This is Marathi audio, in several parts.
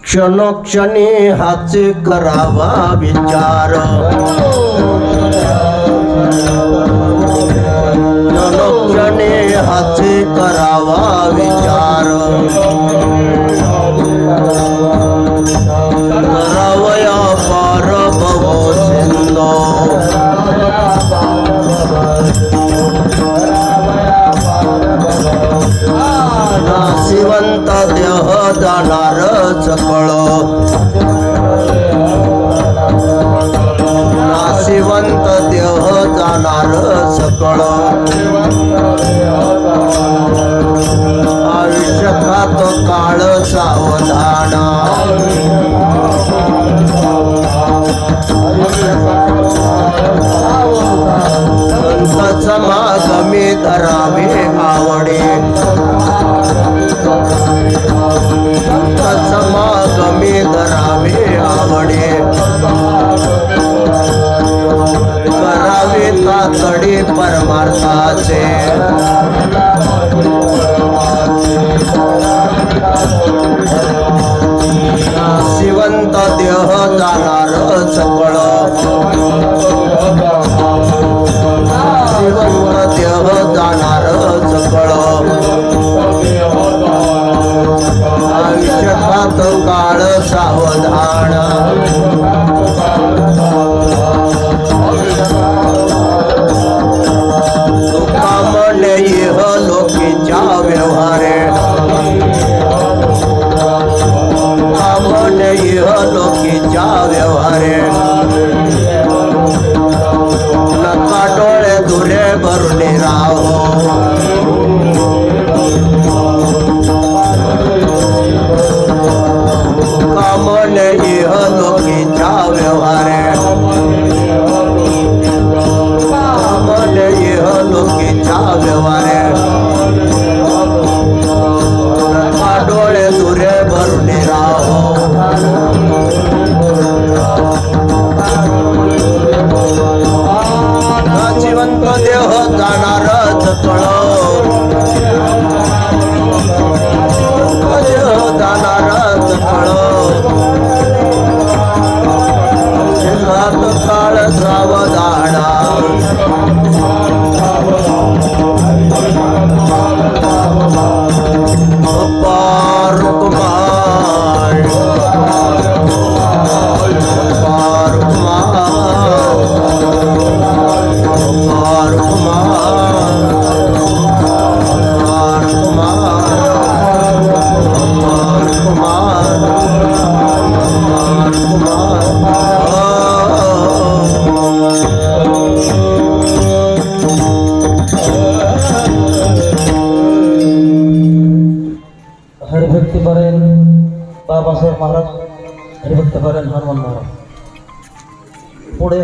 क्षणोक्षणी हाच करावा विचार, क्षणोक्षणी हाच करावा विचार, करावया पार भव सिंधो, नाशिवंत देह जाणार सकळ, नाशिवंत देह जाणार सकळ, आयुष्यात काळ सावधान, संत समागमी धरावे आवडे, समागमी धरावे आवडे, करावे तातडी परमार्थाचे, नाशिवंत देह जाणार सकळ, नाशिवंत देह जाणार सकळ, आयुष्यात काळ सावधान, तुकामने इह लोकीच्या व्यवहारे, तुकामने इह लोकीच्या व्यवहारे, नका डोळे दुरे भरून राहो, कामने इह लोकीच्या व्यवहारे, कामने इह लोकीच्या व्यवहारे, नका डोळे दुरे भरून राहो, नाशिवंत देह जाणार सकळ, देह जाणार सकळ, शिल्लक काळ सावधान, पार कुमार, पार कुमार, पार कुमार, पार कुमार, पार कुमार, पार हरिभक्ती परायण बाबासाहेब महाराज, हरिभक्ती परायण हनुमान महाराज. पुढे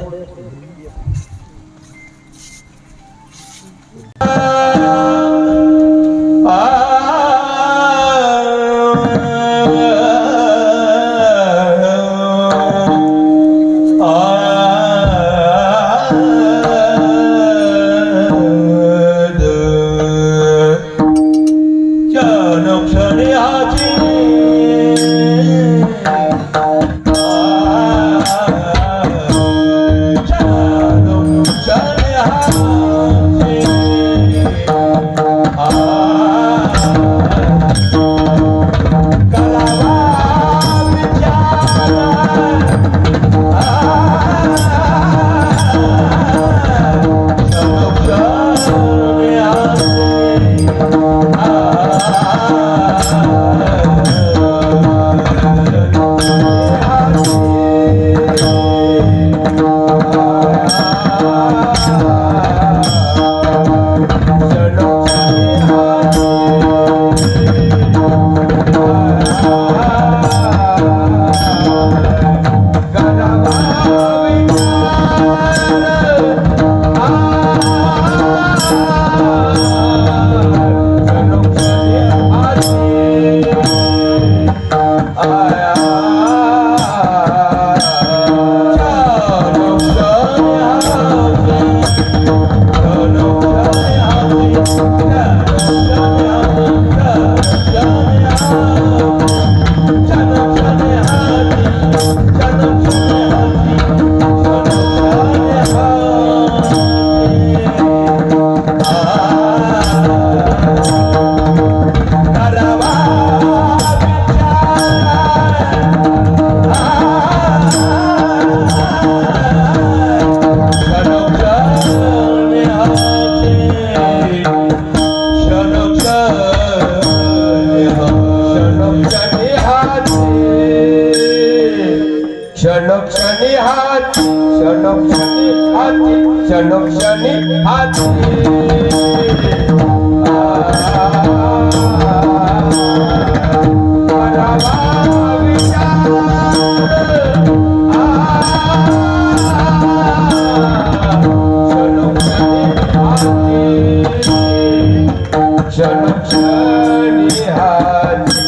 क्षण क्षणोक्षणी हाती क्षणोक्षणी हाती क्षणोक्षणी हाती करावा विचार क्षणोक्षणी हाती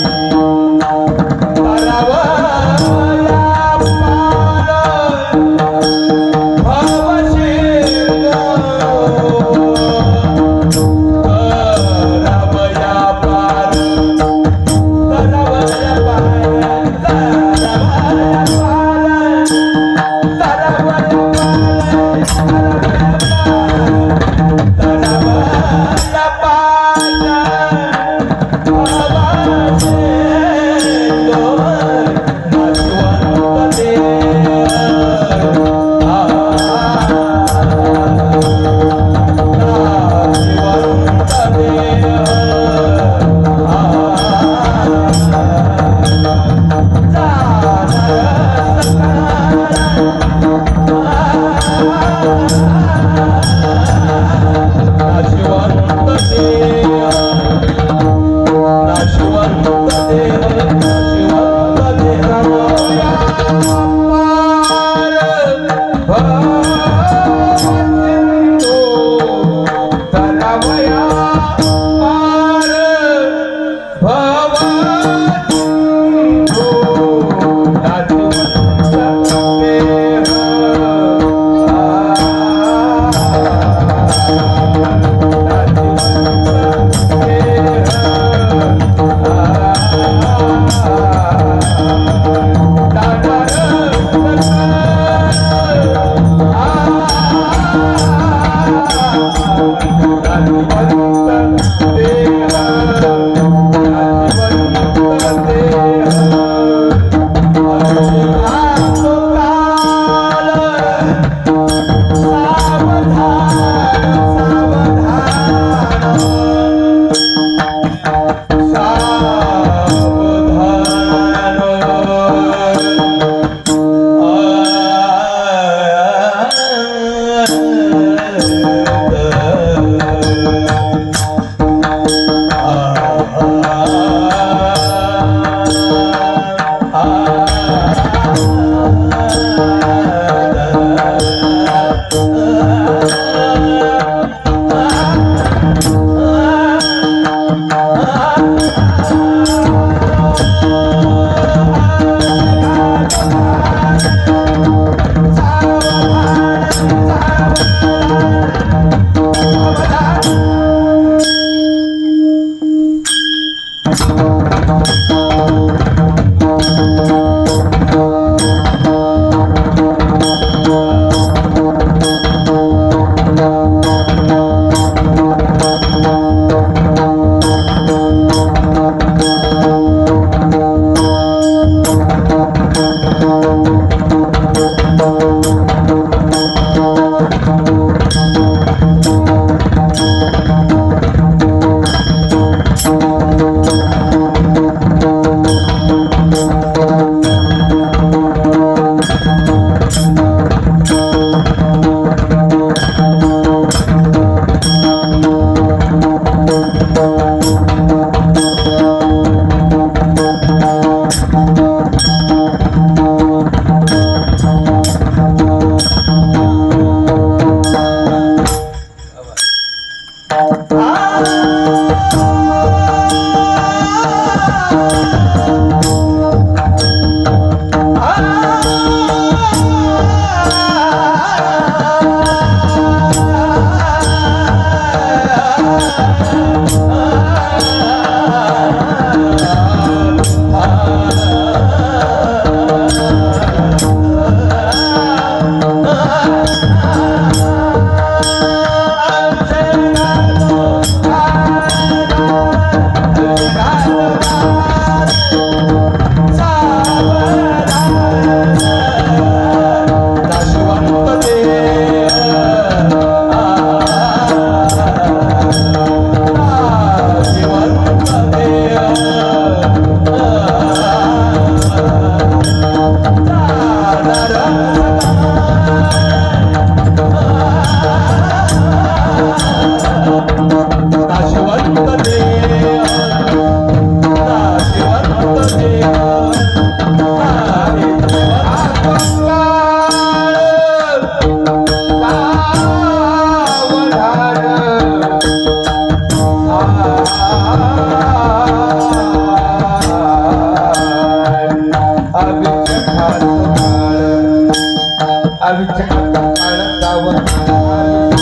अविचखात काळ सावधान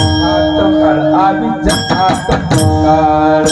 अविचखात काळ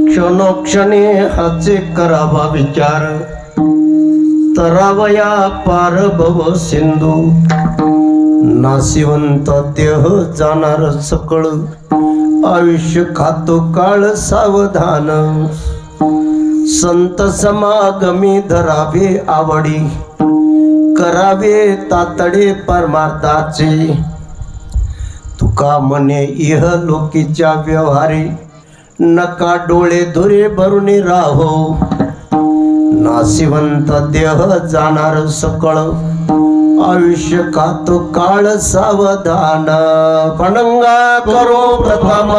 क्षणोक्षणी हाचे करावा विचार, तरावया पार भव सिंधू. नाशिवंत देह जाणार सकळ, आयुष्य खातो काळ सावधान. संत समागमी धरावे आवडी, करावे तातडे परमार्थाचे. तुका म्हणे इह लोकीच्या व्यवहारी, नका डोळे धुरे भरून राहो. नाशिवंत देह जाणार सकळ, आयुष्य खातो काळ सावधान पणंगा करो प्रथम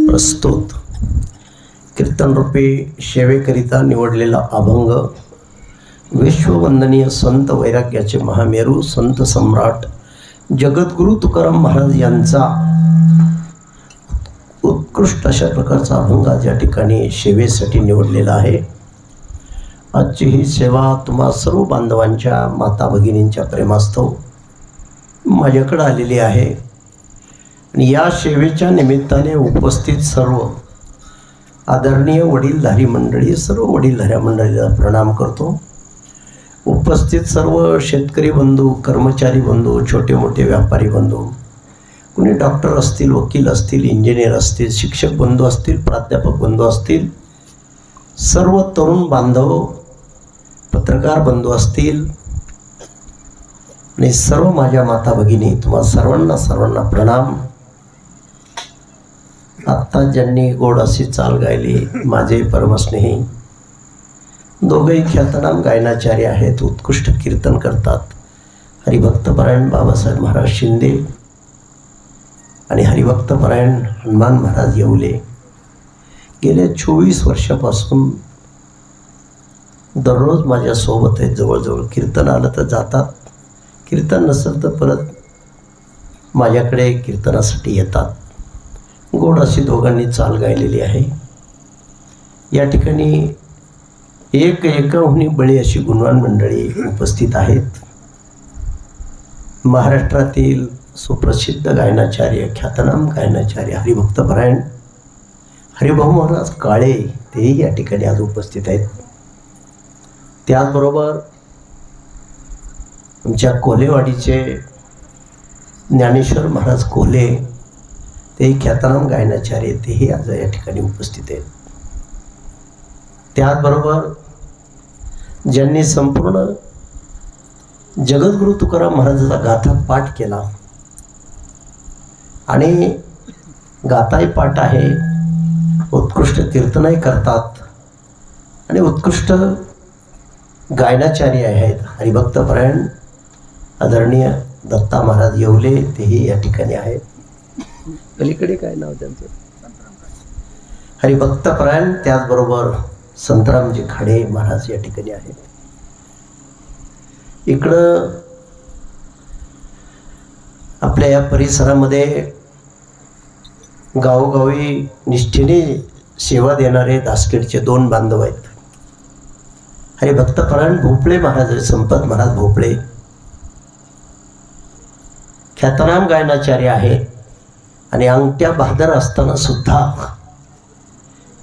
प्रस्तुत कीर्तन रूपी सेवेकरिता निवडलेला अभंग विश्ववंदनीय संत वैराग्याचे महामेरू संत सम्राट जगद्गुरु तुकाराम महाराज यांचा उत्कृष्ट अशा प्रकारचा अभंग आज या ठिकाणी सेवेसाठी निवडलेला आहे. आजची ही सेवा तुम्हा सर्व बांधवांच्या माता भगिनींच्या प्रेमास्तव माझ्याकडे आलेली आहे. आणि या सेवेच्या निमित्ताने उपस्थित सर्व आदरणीय वडीलधारी मंडळी, सर्व वडीलधाऱ्या मंडळीला प्रणाम करतो. उपस्थित सर्व शेतकरी बंधू, कर्मचारी बंधू, छोटे मोठे व्यापारी बंधू, कुणी डॉक्टर असतील, वकील असतील, इंजिनियर असतील, शिक्षक बंधू असतील, प्राध्यापक बंधू असतील, सर्व तरुण बांधव, पत्रकार बंधू असतील आणि सर्व माझ्या माता भगिनी, तुम्हा सर्वांना प्रणाम. आत्ता ज्यांनी गोड अशी चाल गायली माझे परमस्नेही, दोघेही ख्यातनाम गायनाचार्य आहेत, उत्कृष्ट कीर्तन करतात. हरिभक्तपरायण बाबासाहेब महाराज शिंदे आणि हरिभक्तपरायण हनुमान महाराज येवले गेल्या 24 वर्षापासून दररोज माझ्यासोबत आहेत. जवळजवळ कीर्तन आलं तर जातात, कीर्तन नसेल तर परत माझ्याकडे कीर्तनासाठी येतात. गोड अशी दोघांनी चाल गायलेली आहे. या ठिकाणी एकाहून बळी अशी गुणवान मंडळी उपस्थित आहेत. महाराष्ट्रातील सुप्रसिद्ध गायनाचार्य, ख्यातनाम गायनाचार्य हरिभक्तपरायण हरिभाऊ महाराज काळे तेही या ठिकाणी आज उपस्थित आहेत. त्याचबरोबर आमच्या कोल्हेवाडीचे ज्ञानेश्वर महाराज कोल्हे तेही ख्यातनाम गायनाचार्य तेही आज या ठिकाणी उपस्थित आहेत. त्याचबरोबर ज्यांनी संपूर्ण जगद्गुरु तुकाराम महाराजाचा गाथा पाठ केला आणि गाताही पाठ आहे, उत्कृष्ट कीर्तनही करतात आणि उत्कृष्ट गायनाचार्य आहेत हरिभक्तपरायण आदरणीय दत्ता महाराज येवले तेही या ठिकाणी आहेत. पलीकडे काय नाव त्यांचं? हरिभक्तपरायण. त्याचबरोबर संतरामजी खाडे महाराज या ठिकाणी आहेत. इकडं आपल्या या परिसरामध्ये गावोगावी निष्ठेने सेवा देणारे दासखेडचे 2 बांधव आहेत. हरिभक्तपरायण भोपळे महाराज, संपत महाराज भोपळे ख्यातनाम गायनाचार्य आहे आणि अंगठ्या बहादर असताना सुद्धा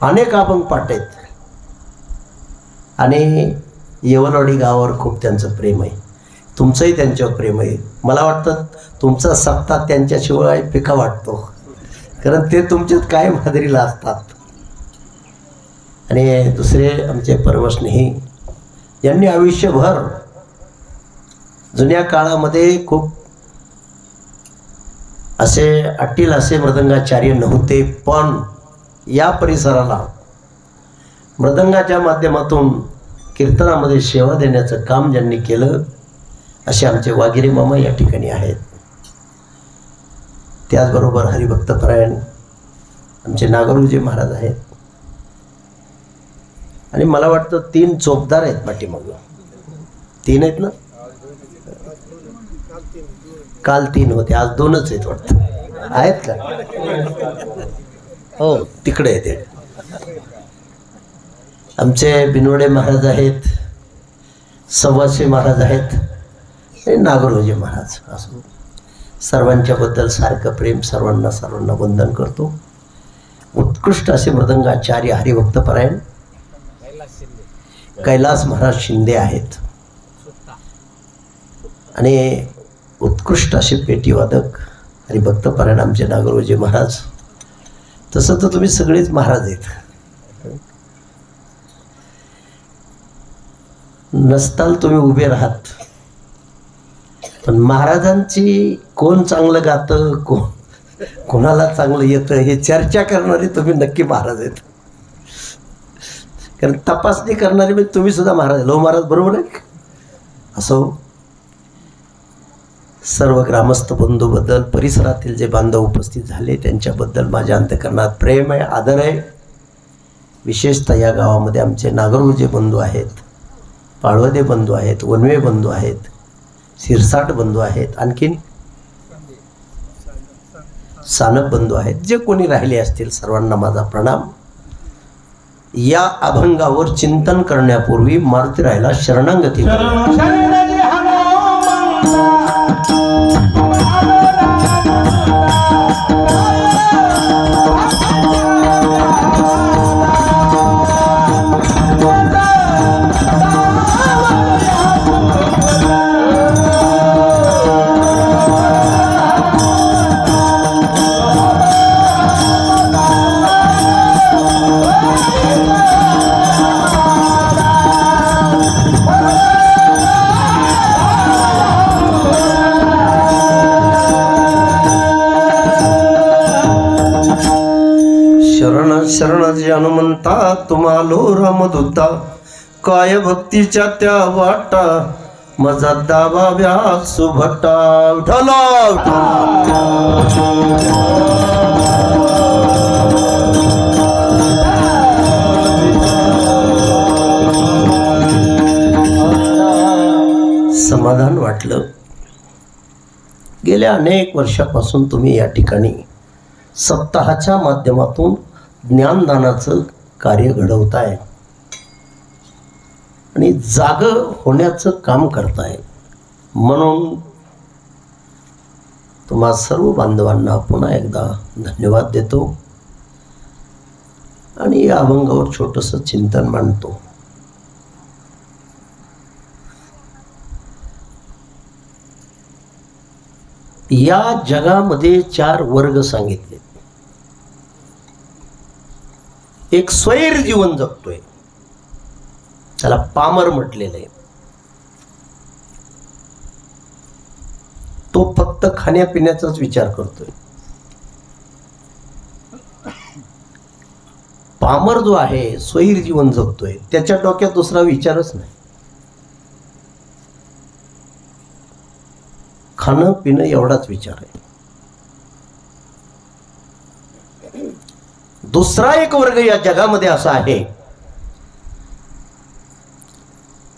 अनेक अभंग पाठ आहेत आणि येवलवाडी गावावर खूप त्यांचं प्रेम आहे. तुमचंही त्यांच्यावर प्रेम आहे. मला वाटतं तुमचा सप्ताह त्यांच्याशिवाय फिका वाटतो, कारण ते तुमच्यात कायम हाजरीला असतात. आणि दुसरे आमचे परमस्नेही यांनी आयुष्यभर जुन्या काळामध्ये खूप असे अटील असे मृदंगाचार्य नव्हते, पण या परिसराला मृदंगाच्या माध्यमातून कीर्तनामध्ये सेवा देण्याचं काम ज्यांनी केलं असे आमचे वागिरे मामा या ठिकाणी आहेत. त्याचबरोबर हरिभक्तपरायण आमचे नागरुजी महाराज आहेत आणि मला वाटतं 3 चोपदार आहेत पाठीमागं. 3 आहेत ना? काल 3 होते, आज 2च आहेत वाटतं. आहेत का? हो, तिकडे आहे ते. आमचे बिनवडे महाराज आहेत, सव्वाशे महाराज आहेत, नागरोजी महाराज. असो सर्वांच्या बद्दल सारखं प्रेम, सर्वांना वंदन करतो. उत्कृष्ट असे मृदंगाचार्य हरिभक्त परायण कैलास महाराज शिंदे आहेत आणि उत्कृष्ट असे पेटीवादक हरिभक्त परायण आमचे नागरोजी महाराज. तसं तर तुम्ही सगळेच महाराज आहेत. नसताल तुम्ही उभे राहात, पण महाराजांची कोण चांगलं गातं, कोणाला चांगलं येतं हे चर्चा करणारे तुम्ही नक्की महाराज आहेत. कारण तपासणी करणारे म्हणजे तुम्ही सुद्धा महाराज. लो महाराज बरोबर आहे असो. सर्व ग्रामस्थ बंधूबद्दल, परिसरातील जे बांधव उपस्थित झाले त्यांच्याबद्दल माझ्या अंतःकरणात प्रेम आहे, आदर आहे. विशेषतः या गावामध्ये आमचे नागरगोजे बंधू आहेत, पाळवदे बंधू आहेत, वनवे बंधू आहेत, सिरसाट बंधू आहेत, आणखीन सानप बंधू आहेत. जे कोणी राहिले असतील सर्वांना माझा प्रणाम. या अभंगावर चिंतन करण्यापूर्वी मारुती राहिला शरणांगती. शरण जे हनुमंता तुम्हालो रामदूता, काय भक्तीच्या त्या वाटा मजा दाबाव्या सुभटा. समाधान वाटलं. गेल्या अनेक वर्षापासून तुम्ही या ठिकाणी सप्ताहाच्या माध्यमातून ज्ञानदानाचं कार्य घडवताय आणि जागं होण्याचं काम करताय. म्हणून तुम्हा सर्व बांधवांना पुन्हा एकदा धन्यवाद देतो आणि या अभंगावर छोटंसं चिंतन मांडतो. या जगामध्ये 4 वर्ग सांगितले. एक स्वैर जीवन जगतोय, त्याला पामर म्हटलेलं आहे. तो फक्त खाण्यापिण्याचाच विचार करतोय. पामर जो आहे, स्वैर जीवन जगतोय, त्याच्या डोक्यात दुसरा विचारच नाही. खाणं पिणं एवढाच विचार आहे. दुसरा एक वर्ग या जगामध्ये असा आहे,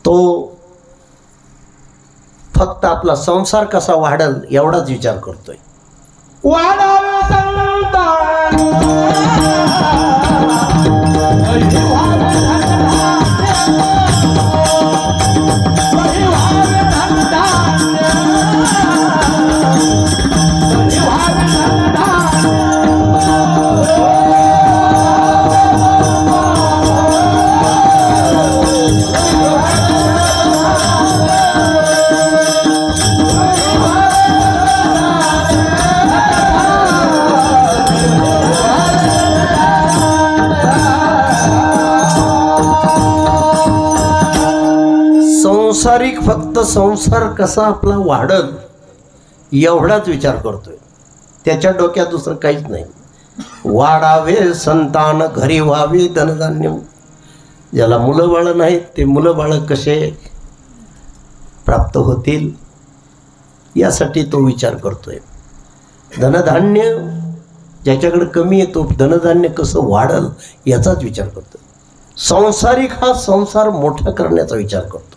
तो फक्त आपला संसार कसा वाढल एवढाच विचार करतोय. संसारिक फक्त संसार कसा आपला वाढल एवढाच विचार करतोय. त्याच्या डोक्यात दुसरं काहीच नाही. वाढावे संतान घरी व्हावे धनधान्य. ज्याला मुलं बाळं नाहीत ते मुलं बाळं कसे प्राप्त होतील यासाठी तो विचार करतोय. धनधान्य ज्याच्याकडे कमी आहे तो धनधान्य कसं वाढल याचाच विचार करतोय. सांसारिक हा संसार मोठा करण्याचा विचार करतो,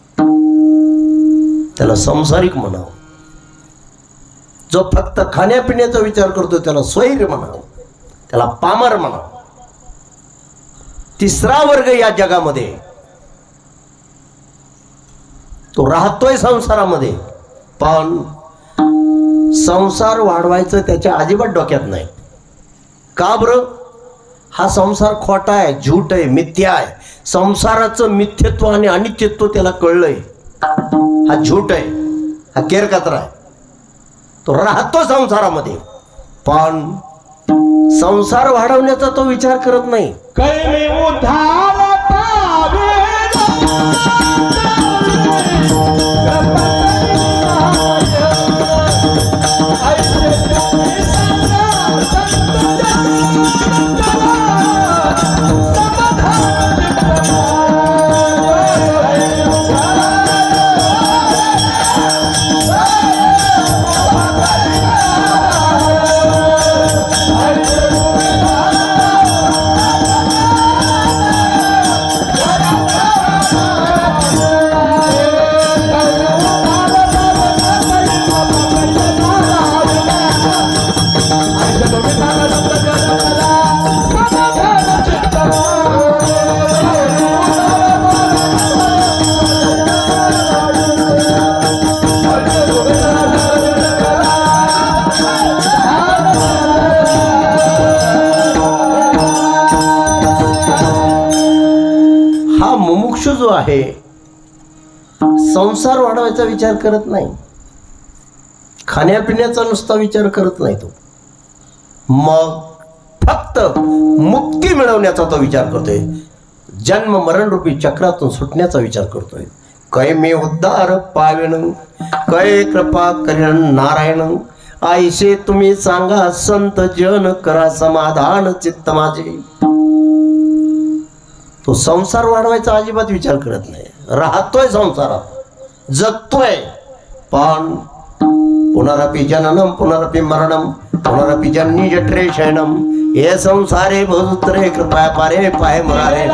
त्याला सांसारिक म्हणावं. जो फक्त खाण्यापिण्याचा विचार करतो त्याला स्वैर म्हणावं, त्याला पामर म्हणावं. तिसरा वर्ग या जगामध्ये तो राहतोय संसारामध्ये, पण संसार वाढवायचं त्याच्या अजिबात डोक्यात नाही. का बरं? हा संसार खोटा आहे, झूट आहे, मिथ्या आहे. संसाराचं मिथ्यत्व आणि अनित्यत्व त्याला कळलंय. हा झूट आहे, हा केरकचरा आहे. तो राहतो संसारामध्ये, पण संसार वाढवण्याचा तो विचार करत नाही. कैली उधार पावे मुमुक्षू जो आहे संसार वाढवायचा विचार करत नाही, खाण्यापिण्याचा नुसता विचार करत नाही. तो मग फक्त मुक्ती मिळवण्याचा तो विचार करतोय. जन्म मरण रूपी चक्रातून सुटण्याचा विचार करतोय. कै मी उद्धार पावेन, कै कृपा करेन नारायण. आईशे तुम्ही सांगा संत जन, करा समाधान चित्त माझे. तो संसार वाढवायचा अजिबात विचार करत नाही. राहतोय संसारात, जगतोय, पण पुनरपि जननम पुनरपि मरणम पुनरपि जन्नी जठरे शयनम. हे संसारे बहुत्रे कृपया पारे पाय मुरारे.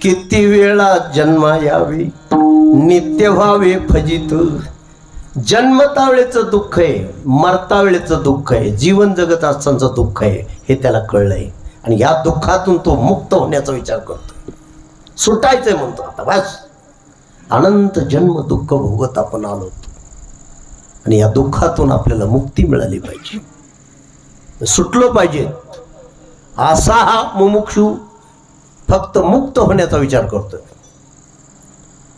किती वेळा जन्मा यावी नित्य व्हावे फजित. जन्मता वेळेचं दुःख आहे, मरता वेळेचं दुःख आहे, जीवन जगत असतानाचं दुःख आहे, हे त्याला कळलंय. आणि या दुःखातून तो मुक्त होण्याचा विचार करतो. सुटायचंय म्हणतो. आता बस अनंत जन्म दुःख भोगत आपण आलो आणि या दुःखातून आपल्याला मुक्ती मिळाली पाहिजे, सुटलो पाहिजे. असा हा मुमुक्षू फक्त मुक्त होण्याचा विचार करतोय.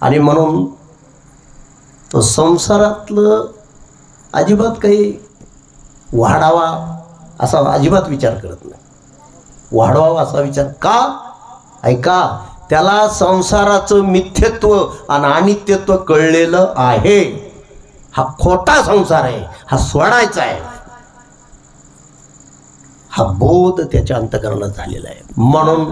आणि म्हणून तो संसारातलं अजिबात काही वाढावा असा अजिबात विचार करत नाही. वाढवावा असा विचार का? ऐका, त्याला संसाराचं मिथ्यत्व आणि अनित्यत्व कळलेलं आहे. हा खोटा संसार आहे, हा सोडायचा आहे, हा बोध त्याच्या अंतःकरणात झालेला आहे. म्हणून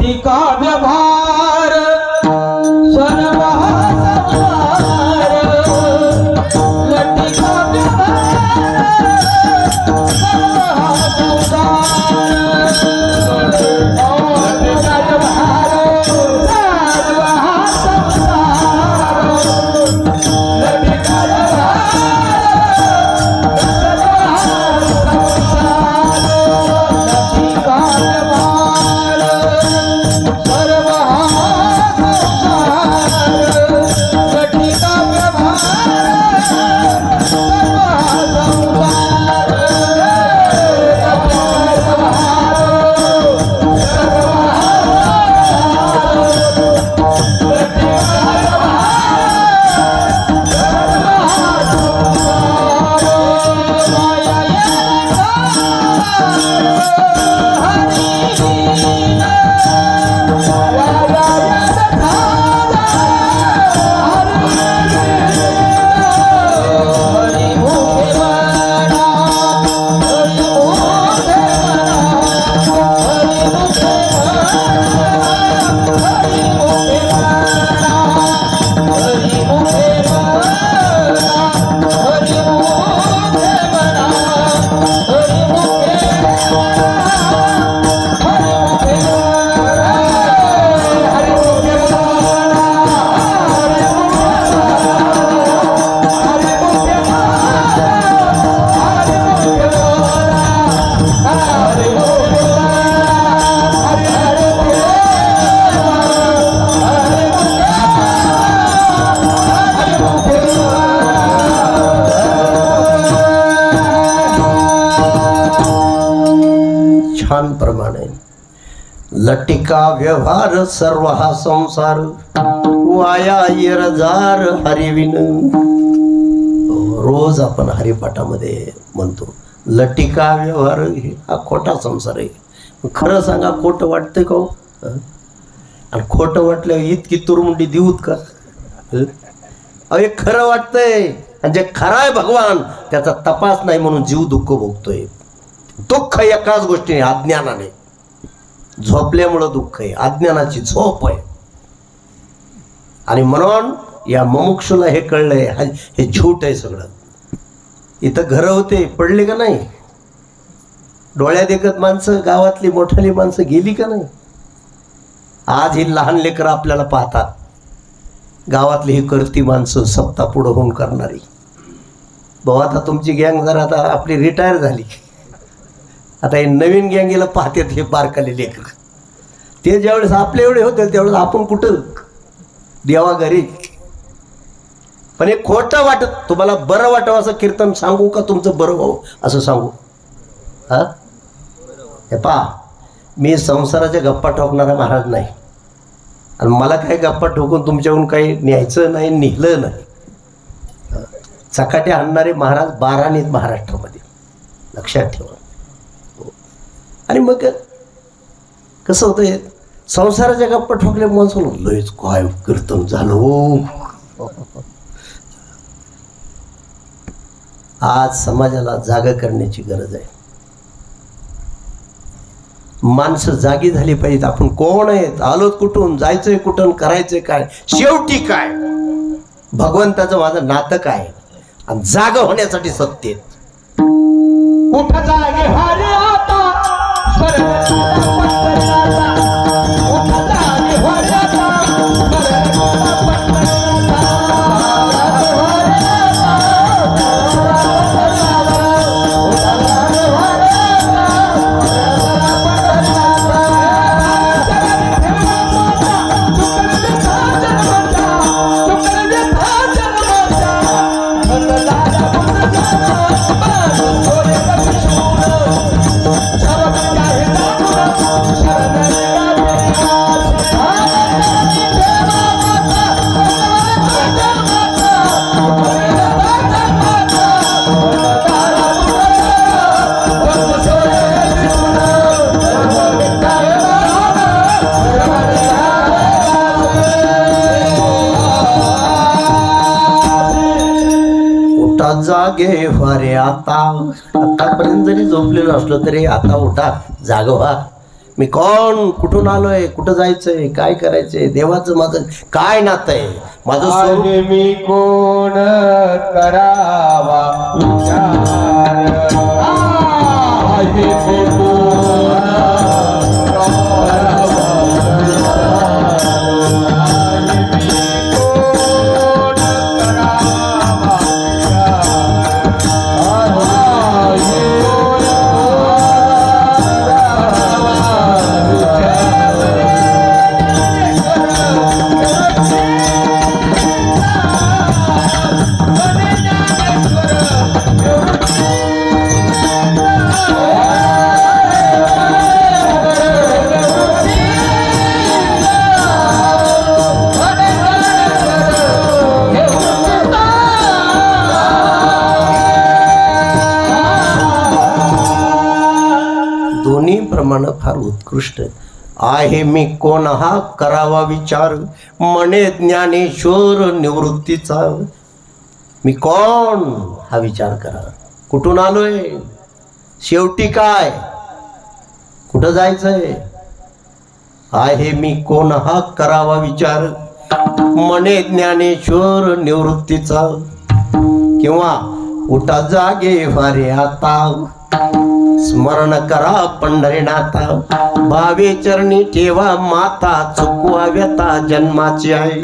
विठांप्रमाणे लटिका व्यवहार सर्व हा संसार वाया येरजार हरिविन. रोज आपण हरिपाठामध्ये म्हणतो लटिका व्यवहार हा खोटा संसार आहे. खरं सांगा, खोटं वाटतंय का हो? आणि खोटं वाटल्यावर इतकी तुरमुंडी देऊत का? अरे खरं वाटतंय, आणि जे खरं आहे भगवान त्याचा तपास नाही म्हणून जीव दुःख भोगतोय. दुःख एकाच गोष्टीने, अज्ञानाने. झोपल्यामुळं दुःख आहे, अज्ञानाची झोप आहे. आणि म्हणून या मुमुक्षुला हे कळलंय हे झूट आहे सगळं. इथं घरं होते, पडले का नाही? डोळ्या देखत माणसं, गावातली मोठाली माणसं गेली का नाही? आज ही लहान लेकरं आपल्याला पाहतात. गावातली ही करती माणसं सप्ताह पुढं होऊन करणारी. भाऊ आता तुमची गँग जरा आता आपली रिटायर झाली, आता हे नवीन गँगीला पाहतात हे बारकाले लेकर. ते ज्यावेळेस आपल्या एवढे होते त्यावेळेस आपण कुठं देवा घरी. पण हे खोटं वाटत, तुम्हाला बरं वाटावं असं कीर्तन सांगू का तुमचं बरं व्हावं असं सांगू? हा, हे पहा, मी संसाराच्या गप्पा ठोकणारा महाराज नाही, आणि मला काही गप्पा ठोकून तुमच्याकडून काही न्यायचं नाही, निघलं नाही. चकाट्या आणणारे महाराज 12 नाहीत महाराष्ट्रामध्ये, लक्षात ठेवा. आणि मग कसं होतं, संसाराच्या गप्पा ठोकल्या म्हणून लयच काय कीर्तन झालं हो. आज समाजाला जागा करण्याची गरज आहे. माणसं जागी झाली पाहिजेत. आपण कोण आहेत, आलोत कुठून, जायचंय कुठून, करायचंय काय, शेवटी काय, भगवंताचं माझं नातं काय, आणि जागा होण्यासाठी सत्य. उठ जागे हरे आता जागे वारे आता. आतापर्यंत जरी झोपलेलो असलो तरी आता उठा, जाग व्हा. मी कोण, कुठून आलोय, कुठं जायचंय, काय करायचंय, देवाचं माझं काय नातं आहे, माझं स्वरूप. आज मी कोण करावा विचार, आज मी कोण करावा प्रमाण फार उत्कृष्ट आहे. मी कोण हा करावा विचार, म्हणे ज्ञानेश्वर निवृत्तीचा. मी कोण हा विचार करा. कुठून आलोय, शेवटी काय, कुठं जायचंय. आहे मी कोण हा करावा विचार, म्हणे ज्ञानेश्वर निवृत्तीचा. किंवा उठा जागे वारे आता, स्मरण करा पंढरीनाथा. भावे चरणी ठेवा माता, चुकवा व्यथा जन्माची आहे.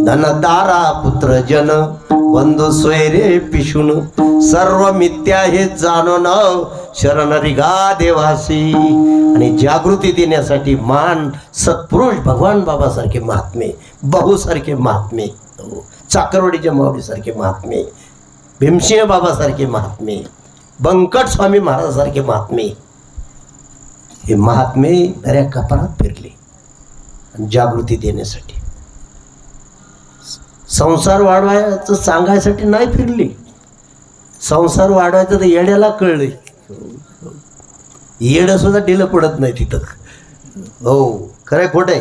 धनदारा पुत्र जन, बंधू सोयरे पिशून. सर्व मिथ्या हे जाणून शरण रिगा देवासी. आणि जागृती देण्यासाठी मान सत्पुरुष भगवान बाबासारखे महात्मे, बहुसारखे महात्मे, चाकरवाडीच्या माऊलीसारखे महात्मे, भीमसिंह बाबासारखे महात्मे, बंकट स्वामी महाराजासारखे महात्मे. हे महात्मे दऱ्या कपारात फिरले आणि जागृती देण्यासाठी. संसार वाढवायचं सांगायसाठी नाही फिरले. संसार वाढवायचं तर येड्याला कळले. येडं सुद्धा ढिलं पडत नाही तिथं. हो, खरंय खोटंय?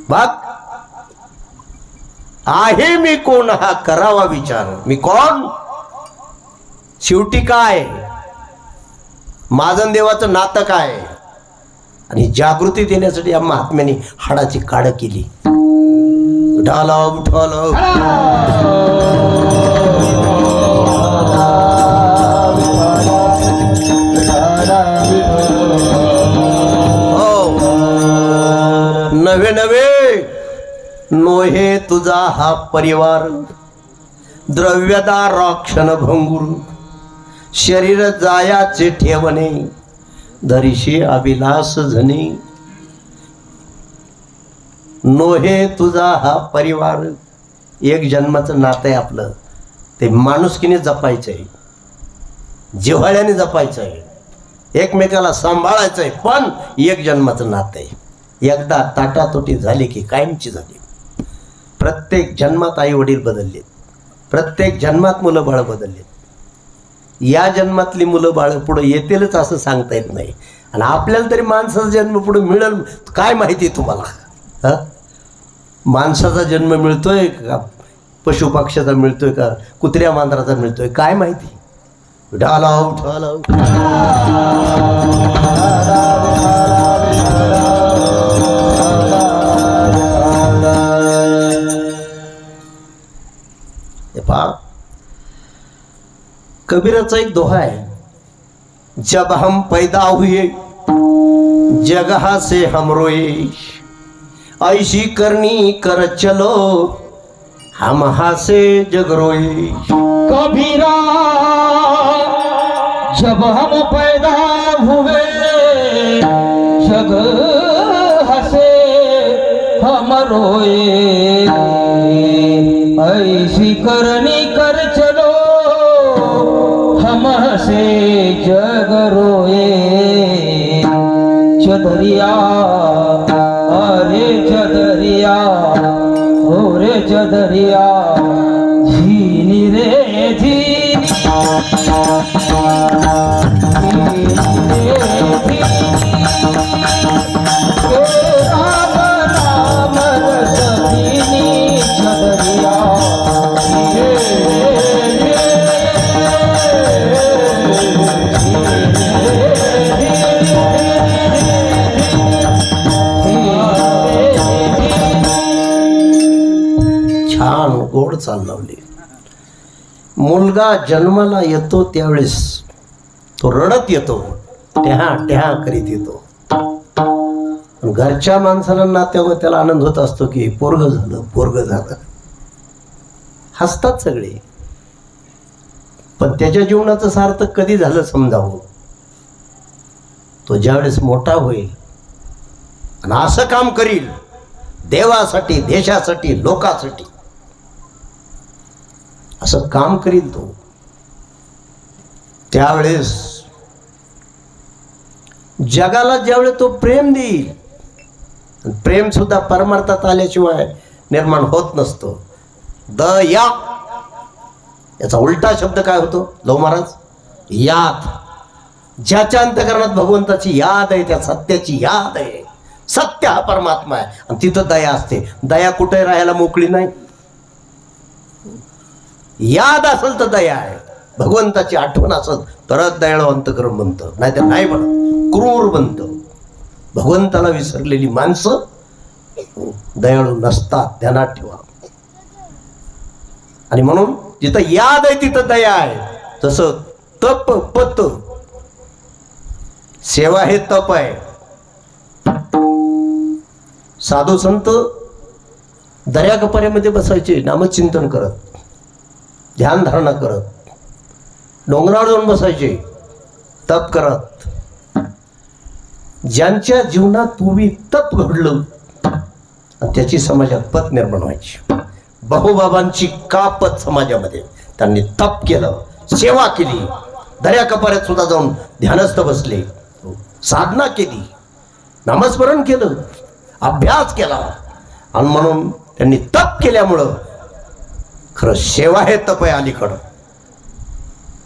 बाग आहे मी कोण हा करावा विचार. मी कोण? शेवटी काय? माझं देवाचं नातं काय? आणि जागृती देण्यासाठी या महात्म्याने हाडाची काढ केली. उठाला उठाला नवे नवे नोहे तुझा हा परिवार, द्रव्यदार क्षण भंगूर, शरीर जायाचे ठेवणे, धरिशी अभिलाष झणे. नोहे तुझा हा परिवार, एक जन्माचं नातं आहे आपलं. ते माणुसकीने जपायचं आहे, जिव्हाळ्याने जपायचं आहे, एकमेकाला सांभाळायचं आहे. पण एक जन्माचं नातं आहे. एकदा ताटातोटी झाली की कायमची झाली. प्रत्येक जन्मात आई वडील बदललेत, प्रत्येक जन्मात मुलं बाळं बदललेत. या जन्मातली मुलं बाळं पुढं येतीलच असं सांगता येत नाही. आणि आपल्याला तरी माणसाचा जन्म पुढं मिळेल काय माहिती आहे तुम्हाला? हा, माणसाचा जन्म मिळतोय का पशुपक्ष्याचा मिळतोय का कुत्र्या मांजराचा मिळतोय काय माहिती? उठाला उठाला कबीराचा एक दोहा आहे, जब हम पैदा हुए जगह से हम रोए, ऐसी करनी कर चलो हम हंसे जग रोए. कबीरा जब हम पैदा हुए जग हंसे हम रोए, ऐसी करनी कर चलो हम हंसे जग रोए. चदरिया अरे चदरिया ओ रे चदरिया झीनी रे झीनी, झीनी रे झीनी, राम राम रसधीनी चदरिया छान गोड चाल लावली. मुलगा जन्माला येतो त्यावेळेस तो रडत येतो, ट्याहा ट्याहा करीत येतो. घरच्या माणसाला नात्यावर त्याला आनंद होत असतो की पोरग झालं पोरग झालं, हसतात सगळे. पण त्याच्या जीवनाचं सार्थक कधी झालं समजावं, तो ज्यावेळेस मोठा होईल आणि असं काम करील देवासाठी देशासाठी लोकांसाठी, असं काम करील तो, त्यावेळेस जगाला ज्यावेळेस तो प्रेम देईल. प्रेम सुद्धा परमार्थात आल्याशिवाय निर्माण होत नसतो. दया याचा उलटा शब्द काय होतो लव महाराज? याद. ज्याच्या अंतःकरणात भगवंताची याद आहे, त्या सत्याची याद आहे. सत्य हा परमात्मा आहे आणि तिथं दया असते. दया कुठे राहायला मोकळी नाही. याद असेल तर दया आहे, भगवंताची आठवण असेल तरच दयाळू अंतःकरण बनतं, नाहीतर नाही बनत, क्रूर बनतं. भगवंताला विसरलेली माणसं दयाळू नसतात, ध्यानात ठेवा. आणि म्हणून जिथं याद आहे तिथं दया आहे. तसं तप पत सेवा हे तप आहे. साधू संत दर्या कपाऱ्यामध्ये बसायचे नामचिंतन करत, ध्यान धारणा करत, डोंगरावर जाऊन बसायचे तप करत. ज्यांच्या जीवनात पूर्वी तप घडलं आणि त्याची समाजात पत निर्माण व्हायची. बहुबाबांची कापत समाजामध्ये त्यांनी तप केलं, सेवा केली, दर्या कपाऱ्यात सुद्धा जाऊन ध्यानस्थ बसले. साधना केली, नामस्मरण केलं, अभ्यास केला आणि म्हणून त्यांनी तप केल्यामुळं खरं सेवा हे तप आहे अलीकडं.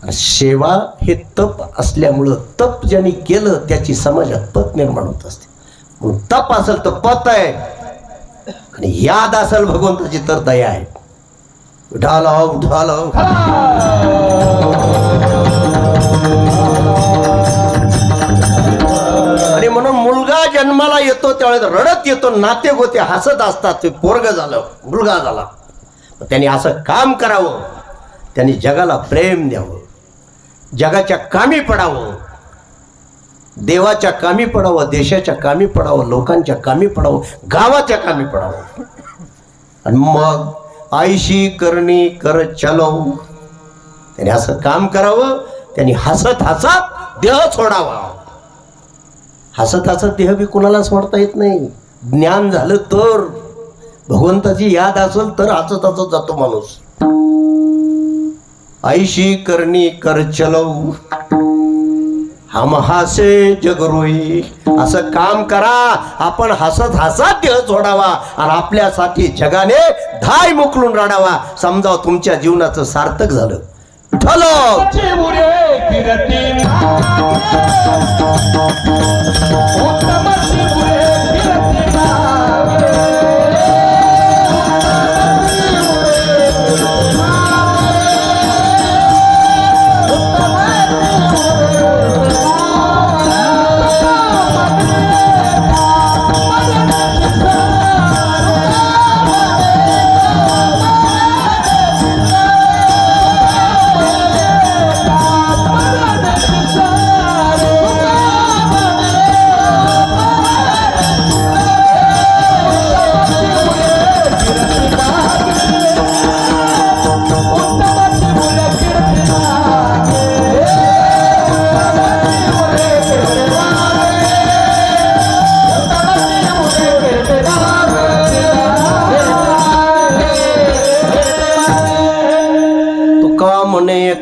आणि सेवा हे तप असल्यामुळं तप ज्यांनी केलं त्याची समाजात पत निर्माण होत असते. म्हणून तप असेल तर पत आहे आणि याद असेल भगवंताची तर दया आहे. उठालो उठालो आणि म्हणून मुलगा जन्माला येतो त्यावेळेस रडत येतो, नाते गोते हसत असतात. ते पोरग झालं, मुलगा झाला, त्यांनी असं काम करावं, त्यांनी जगाला प्रेम द्यावं, जगाच्या कामी पडावं, देवाच्या कामी पडावं, देशाच्या कामी पडावं, लोकांच्या कामी पडावं, गावाच्या कामी पडावं. आणि मग आईशी करणी कर चलो, त्यांनी असं काम करावं, त्यांनी हसत हसत देह सोडावा. हसत हसत देह बी कुणाला सोडता येत नाही. ज्ञान झालं तर, भगवंताची याद असेल तर हसत हसत जातो माणूस. आईशी करणी कर चलो हम हासे जगरोई, असं काम करा, आपण हसत हसत देह सोडावा आणि आपल्यासाठी जगाने धाय मोकलून रडावा. समजावं तुमच्या जीवनाचं सार्थक झालं. ठलो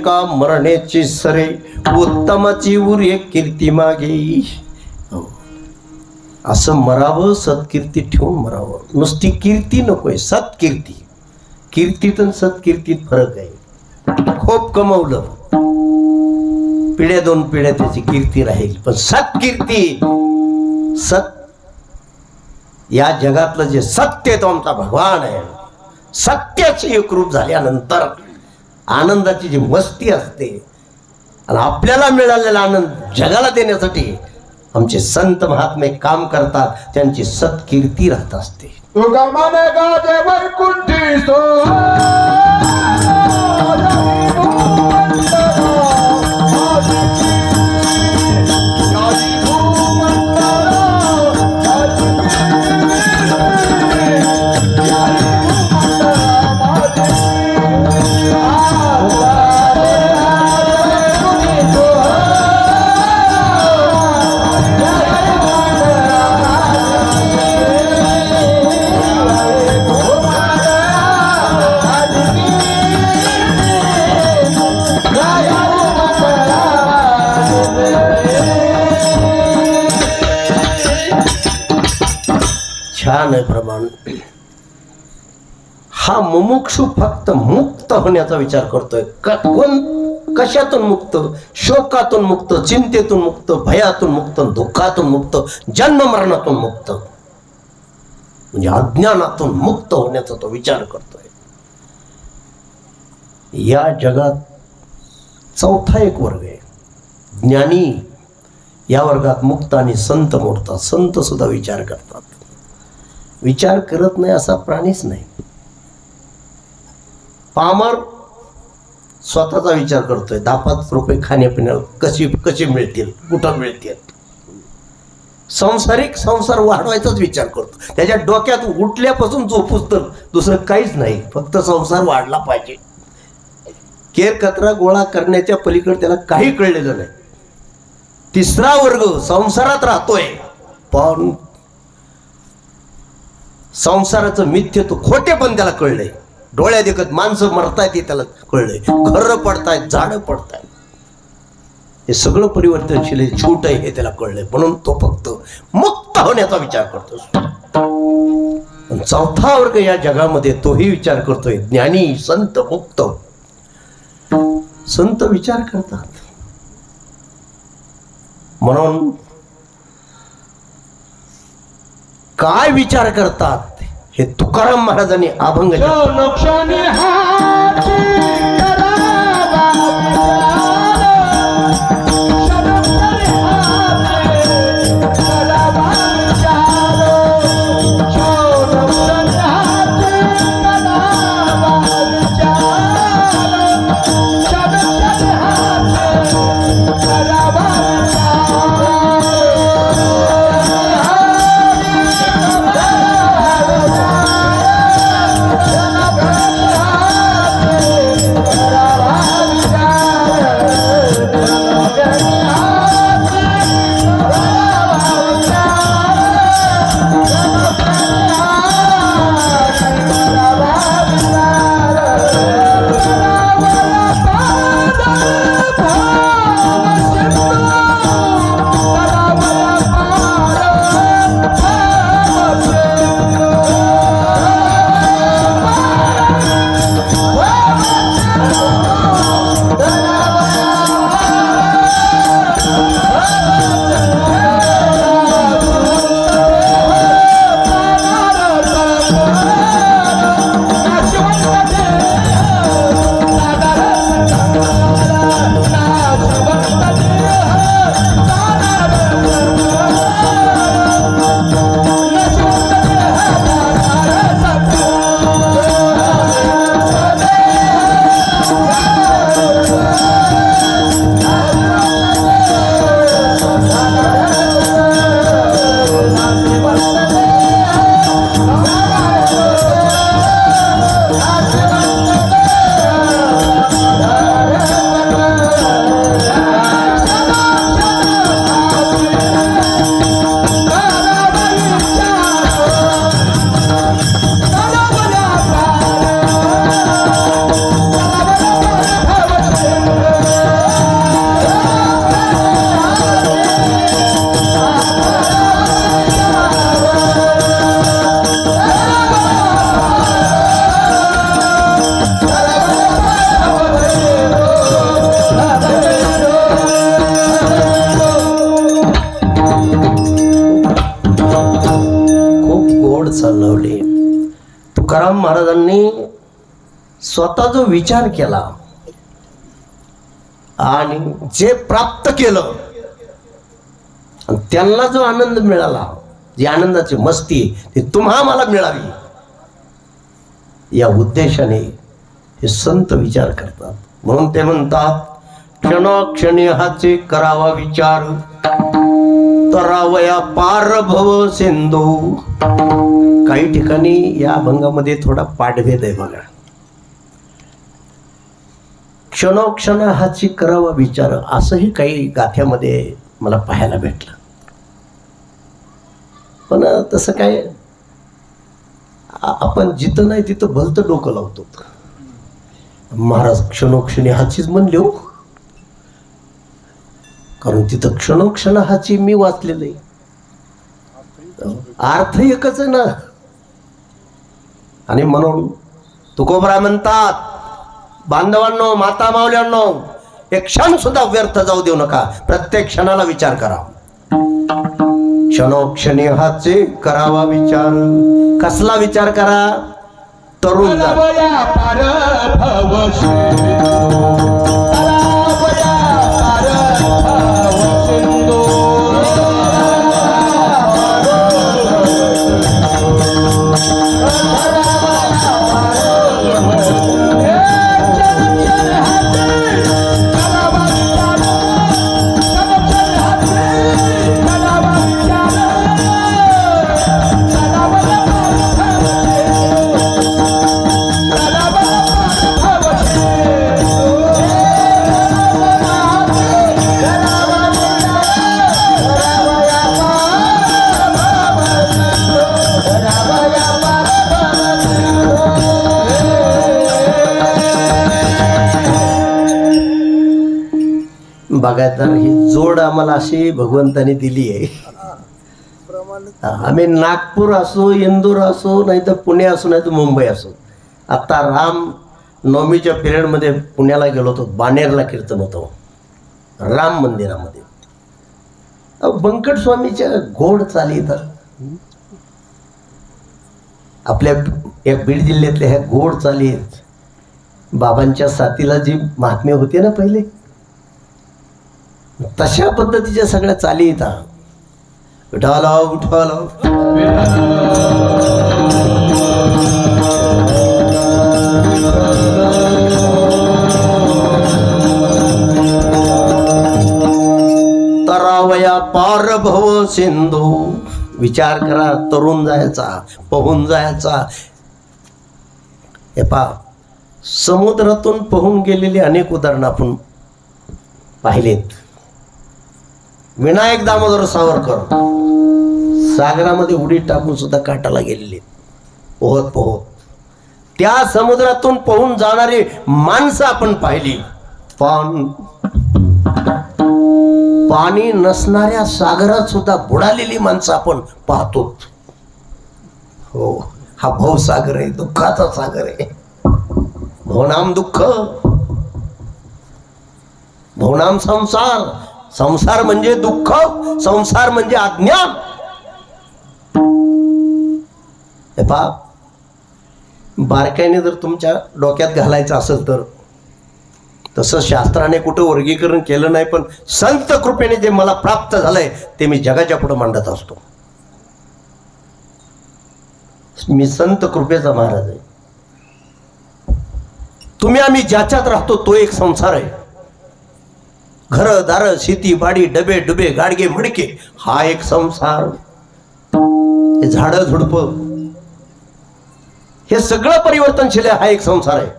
का मरण्याची सरे, उत्तमाची उरे कीर्ती मागे. असं मरावं, सत्कीर्ती ठेवून मरावं. नुसती कीर्ती नकोय, सत्कीर्ती. कीर्तीत आणि सत्कीर्तीत फरक आहे. खूप कमवलं, पिढ्या दोन पिढ्या त्याची कीर्ती राहील, पण सत्कीर्ती, सत या जगातलं जे सत्य तो आमचा भगवान आहे. सत्याचे एकरूप झाल्यानंतर आनंदाची जी मस्ती असते आणि आपल्याला मिळालेला आनंद जगाला देण्यासाठी आमचे संत महात्मे काम करतात, त्यांची सत्कीर्ती राहत असते. तुगा माने गाजे वैकुंठी सो छान आहे प्रमाण. हा मुमुक्षु फक्त मुक्त होण्याचा विचार करतोय. कोण कशातून मुक्त? शोकातून मुक्त, चिंतेतून मुक्त, भयातून मुक्त, दुःखातून मुक्त, जन्म मरणातून मुक्त, म्हणजे अज्ञानातून मुक्त होण्याचा तो विचार करतोय. या जगात चौथा एक वर्ग आहे, ज्ञानी. या वर्गात मुक्त आणि संत मोडतात. संत सुद्धा विचार करतात. विचार करत नाही असा प्राणीच नाही. पामर स्वतःचा विचार करतोय, 10-5 रुपये खाण्यापिण्याला कसे मिळतील, कुठं मिळतील. सांसारिक संसार वाढवायचाच विचार करतो. त्याच्या डोक्यात उठल्यापासून झोपूस तर दुसरं काहीच नाही, फक्त संसार वाढला पाहिजे. केर कचरा गोळा करण्याच्या पलीकडे त्याला काही कळलेलं नाही. तिसरा वर्ग संसारात राहतोय, पण संसाराचं मिथ्यत्व, खोटे पण त्याला कळलंय. डोळ्या देखत माणसं मरतायत हे त्याला कळलंय. घरं पडतायत, झाडं पडतायत. हे सगळं परिवर्तनशील आहे, झूट आहे हे त्याला कळलंय, म्हणून तो फक्त मुक्त होण्याचा विचार करतो. पण चौथा वर्ग या जगामध्ये तोही विचार करतोय, ज्ञानी संत मुक्त. संत विचार करतात, म्हणून काय विचार करतात हे तुकाराम महाराजांनी अभंग क्षणी हाती करावा चालवले. तुकाराम महाराजांनी स्वतः जो विचार केला आणि जे प्राप्त केलं आणि त्यांना जो आनंद मिळाला, जी आनंदाची मस्ती ती तुम्हा मला मिळावी, या उद्देशाने हे संत विचार करतात. म्हणून ते म्हणतात, क्षणोक्षणी हाचे करावा विचार, तरावया पार भव सिंधू. काही ठिकाणी या अभंगामध्ये थोडा पाठभेद आहे बघा. क्षणोक्षण हाची करावा विचार असंही काही गाथ्यामध्ये मला पाहायला भेटलं. पण तसं काय, आपण जिथं नाही तिथं भलतं डोकं लावतो. महाराज क्षणोक्षणी हाचीच म्हणले हो, कारण तिथं क्षणोक्षण हाची मी वाचलेलं आहे, अर्थ एकच आहे ना. आणि म्हणून तुकोबरा म्हणतात, बांधवांनो, माता मावल्यांनो, एक क्षण सुद्धा व्यर्थ जाऊ देऊ नका, प्रत्येक क्षणाला विचार करा. क्षणोक्षणी हाचे करावा विचार. कसला विचार करा? तरुण बघा तर ही जोड आम्हाला अशी भगवंताने दिली आहे. आम्ही नागपूर असो, इंदूर असो, नाही तर पुणे असो, नाही तर मुंबई असो. आता राम नवमीच्या पिरियडमध्ये पुण्याला गेलो होतो. बाणेरला कीर्तन होतं राम मंदिरामध्ये. बंकट स्वामीच्या गोड चाली तर आपल्या या बीड जिल्ह्यातल्या ह्या गोड चाली आहेत. बाबांच्या साथीला जी महात्म्य होते ना पहिले, तशा पद्धतीच्या सगळ्या चाली येतात. उठाला उठाला तरावया पार भव सिंधू. विचार करा, तरुण जायचा, पोहून जायचा. हे पहा, समुद्रातून पोहून गेलेली अनेक उदाहरणं आपण पाहिलेत. विनायक दामोदर सावरकर सागरामध्ये उडी टाकून सुद्धा काटाला गेलेले पोहत पोहत. त्या समुद्रातून पोहून जाणारी माणसं आपण पाहिली. पण पाणी नसणाऱ्या सागरात सुद्धा बुडालेली माणसं आपण पाहतो. हो, हा भवसागर आहे, दुःखाचा सागर आहे. भवनाम दुःख, भवनाम संसार. संसार म्हणजे दुःख, संसार म्हणजे अज्ञान. हे पहा, बारकाईने जर तुमच्या डोक्यात घालायचं असेल तर तसं शास्त्राने कुठं वर्गीकरण केलं नाही, पण संत कृपेने जे मला प्राप्त झालंय ते मी जगाच्या पुढे मांडत असतो. मी संत कृपेचा महाराज आहे. तुम्ही आम्ही ज्याच्यात राहतो तो एक संसार आहे. घर दार शेती बाडी डबे डुबे गाडगे मडके हा एक संसार. हे झाडं झुडप हे सगळं परिवर्तनशील आहे, हा एक संसार आहे.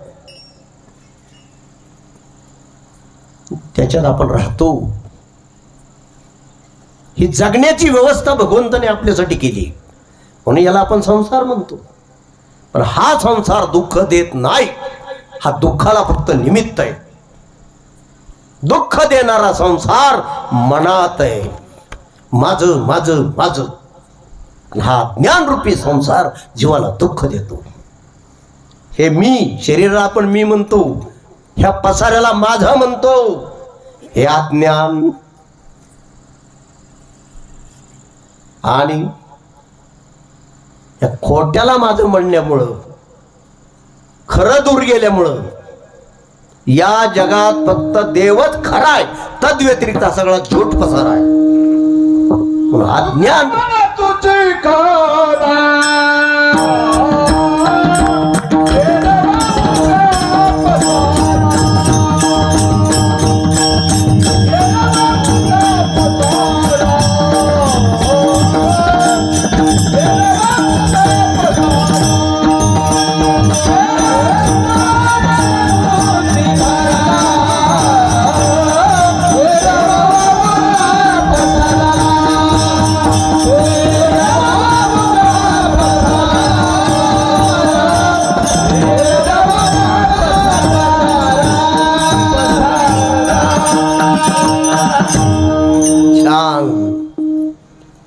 त्याच्यात आपण राहतो. ही जगण्याची व्यवस्था भगवंताने आपल्यासाठी केली म्हणून याला आपण संसार म्हणतो. पण हा संसार दुःख देत नाही, हा दुःखाला फक्त निमित्त आहे. दुःख देणारा संसार मनात आहे, माझं माझं माझं. हा ज्ञानरूपी संसार जीवाला दुःख देतो. हे मी शरीराला आपण मी म्हणतो, ह्या पसाऱ्याला माझं म्हणतो. हे अज्ञान. आणि या खोट्याला माझं म्हणण्यामुळं, खरं दूर गेल्यामुळं या जगात फक्त देवच खरा आहे, तद्व्यतिरिक्त सगळा झूट पसारा आहे. म्हणून अज्ञान तुझी काना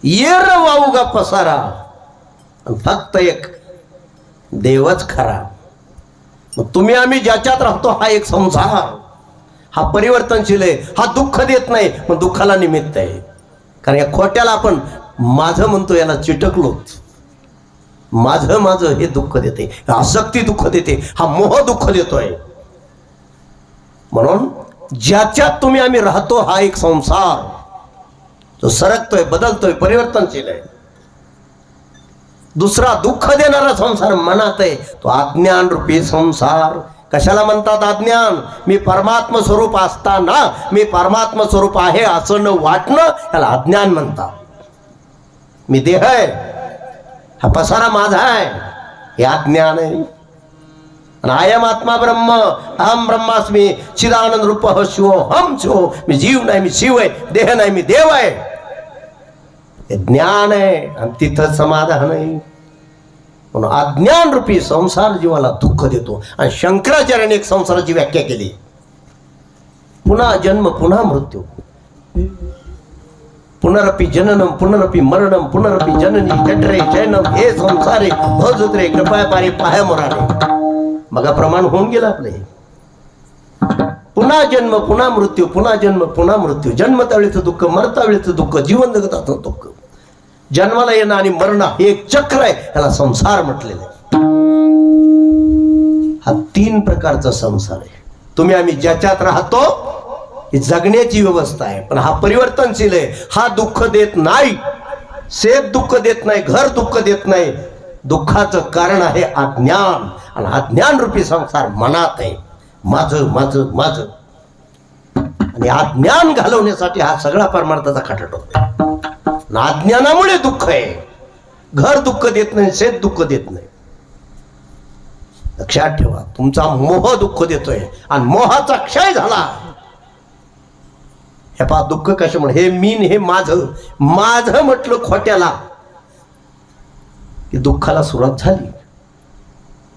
येर वाऊगा पसारा, फक्त एक देवच खरा. मग तुम्ही आम्ही ज्याच्यात राहतो हा एक संसार, हा परिवर्तनशील आहे, हा दुःख देत नाही, मग दुःखाला निमित्त आहे. कारण या खोट्याला आपण माझं म्हणतो, याला चिटकलोच. माझं माझं हे दुःख देते, आसक्ती दुःख देते, हा मोह दुःख देतोय. म्हणून ज्याच्यात तुम्ही आम्ही राहतो हा एक संसार, जो सरकतोय, बदलतोय, परिवर्तनशील आहे. दुसरा दुःख देणारा संसार मनात आहे, तो अज्ञान रूपी संसार. कशाला म्हणतात अज्ञान? मी परमात्म स्वरूप असताना मी परमात्म स्वरूप आहे असं न वाटणं, त्याला अज्ञान म्हणतात. मी देह आहे, हा पसारा माझा आहे, हे अज्ञान आहे. अयम आत्मा ब्रह्म, अहम ब्रह्मास्मी, चिदानंद रूप शिवो हम शिवो. मी जीव नाही, मी शिव आहे. देह नाही, मी देव आहे. हे ज्ञान आहे आणि तिथं समाधान आहे. म्हणून अज्ञान रूपी संसार जीवाला दुःख देतो. आणि शंकराचार्याने एक संसाराची व्याख्या केली. पुन्हा जन्म पुन्हा मृत्यू, पुनरपि जननम पुनरपि मरणम पुनरपि जननी जठरे शयनम हे संसारे भवजुत्रे कृपया पारी पाया मोराने. मग प्रमाण होऊन गेलं आपले. पुन्हा जन्म पुन्हा मृत्यू, पुन्हा जन्म पुन्हा मृत्यू. जन्मता वेळेचं दुःख, मरता वेळेचं दुःख, जीवन जगताचं दुःख. जन्माला येणं आणि मरणं हे एक चक्र आहे, याला संसार म्हटलेलं आहे. हा 3 प्रकारचा संसार आहे. तुम्ही आम्ही ज्याच्यात राहतो ही जगण्याची व्यवस्था आहे, पण हा परिवर्तनशील आहे. हा दुःख देत नाही, शेत दुःख देत नाही, घर दुःख देत नाही. दुःखाचं कारण आहे अज्ञान, आणि अज्ञान रूपी संसार मनात आहे. माझं माझं माझं, आणि अज्ञान घालवण्यासाठी हा सगळा परमार्थाचा खटाट होतो. अज्ञानामुळे दुःख आहे. घर दुःख देत नाही, शेत दुःख देत नाही. लक्षात ठेवा, तुमचा मोह दुःख देतोय, आणि मोहाचा क्षय झाला. हे पहा दुःख कशामुळे, हे मीन हे माझं माझं म्हटलं खोट्याला की दुःखाला सुरुवात झाली.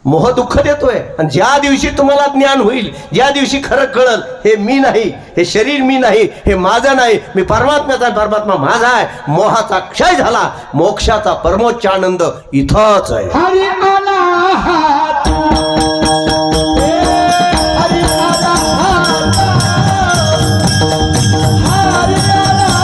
मोह दुःख देतोय, आणि ज्या दिवशी तुम्हाला ज्ञान होईल, ज्या दिवशी खरं कळल हे मी नाही, हे शरीर मी नाही, हे माझं नाही, मी परमात्म्याचा, परमात्मा माझा आहे, मोहाचा क्षय झाला. मोक्षाचा परमोच्च आनंद इथंच आहे. हरी आला हात, हरी आला हात, हरी आला हात, हरी आला हात.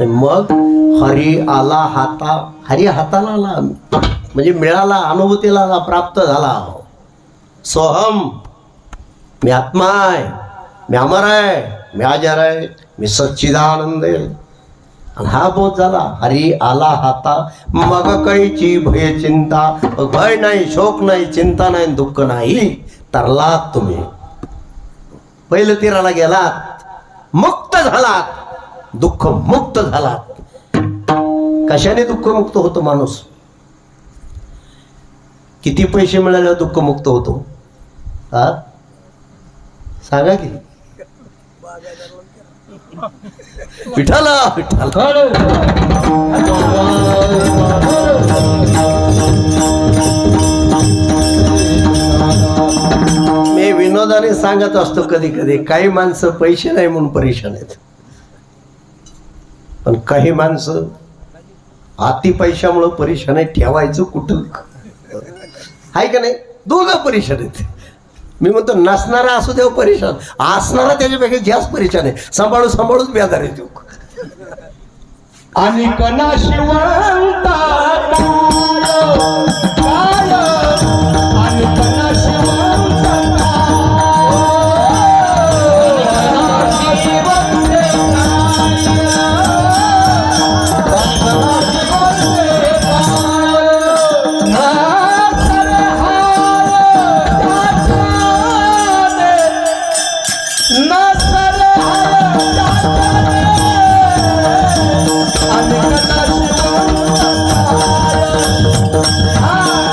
मग हरी आला हाता, हरी हाताला आला म्हणजे मिळाला, अनुभूतीला आला, प्राप्त झाला. सोहम, मी आत्मा आहे, मी अमर आहे, मी अजर आहे, मी सच्चिदानंद आहे. आणि हा बोध झाला. हरी आला हाता मग काहीची भय चिंता, भय नाही, शोक नाही, चिंता नाही, दुःख नाही. तरलात तुम्ही, पहिलं तीराला गेलात, मुक्त झालात, दुःख मुक्त झाला. कशाने दुःख मुक्त होतो माणूस? किती पैसे मिळाल्यावर दुःख मुक्त होतो? हा सांगा की. विठाला विठाला, मी विनोदाने सांगत असतो कधी कधी, काही माणसं पैसे नाही म्हणून परेशान आहेत, पण काही माणसं अति पैशामुळं परेशान आहे. ठेवायचं कुठं आहे का नाही? दोघं परेशान आहेत. मी म्हणतो नसणारा असू देव परेशान, असणारा त्याच्यापेक्षा जास्त परेशान आहे. सांभाळून सांभाळूच बेजार आहे तो. आणि कना शिवंता काय, आणि कना शिवंता Ah!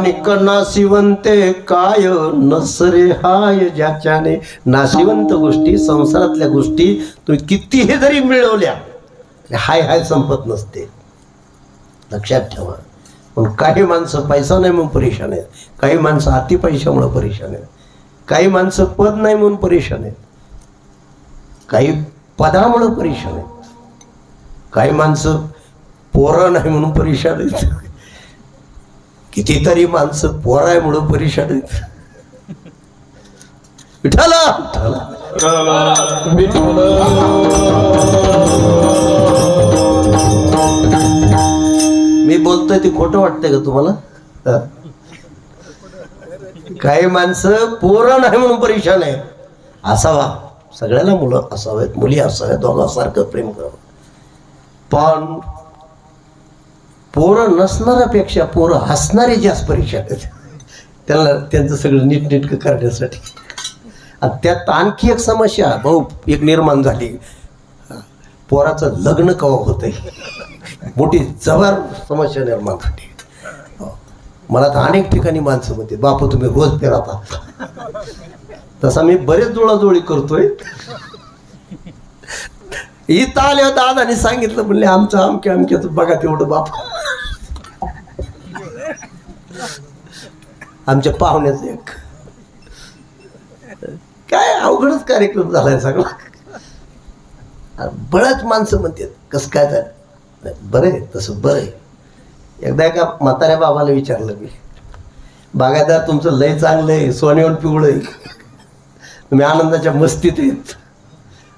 अनिक नाशिवंते काय नसरे हाय ज्याच्याने. नाशिवंत गोष्टी, संसारातल्या गोष्टी तुम्ही कितीही जरी मिळवल्या हाय हाय संपत नसते, लक्षात ठेवा. पण काही माणसं पैसा नाही म्हणून परेशान आहेत, काही माणसं अति पैशामुळे परेशान आहेत, काही माणसं पद नाही म्हणून परेशान आहेत, काही पदामुळे परेशान आहेत, काही माणसं पोरं नाही म्हणून परेशान आहेत, कितीतरी माणसं पोरामुळे परेशान आहेत. विठाला मी बोलतोय ते खोटं वाटतंय का तुम्हाला? काही माणसं पोरं नाही म्हणून परेशान आहे. असावा, सगळ्याला मुलं असावेत, मुली असाव्यात, दोघांसारखं प्रेम करावं. पण पोरं नसणाऱ्यापेक्षा पोरं हसणारे जास्त परेशान आहेत, त्यांना त्यांचं सगळं नीटनेटकं करण्यासाठी. आणि त्यात आणखी एक समस्या भाऊ एक निर्माण झाली, पोराचं लग्न केव्हा होतंय, मोठी जबर समस्या निर्माण झाली. मला तर अनेक ठिकाणी माणसं म्हणते बापू तुम्ही रोज फिरता. तसा मी बरेच जुळाजुळी करतोय. इथं आल्यावर दादाने सांगितलं म्हणले आमचं अमक्या अमक्याचं बघा तेवढं बाप. आमच्या पाहुण्याचं एक काय अवघडच कार्यक्रम झालाय सगळा. बऱ्याच माणसं म्हणतात कसं काय झालं, बरं आहे तसं बरं आहे. एकदा एका म्हाताऱ्या बाबाला विचारलं मी, बागायतदार तुमचं लय चांगलं आहे, सोन्यावर पिवळं आहे, तुम्ही आनंदाच्या मस्तीत आहेत,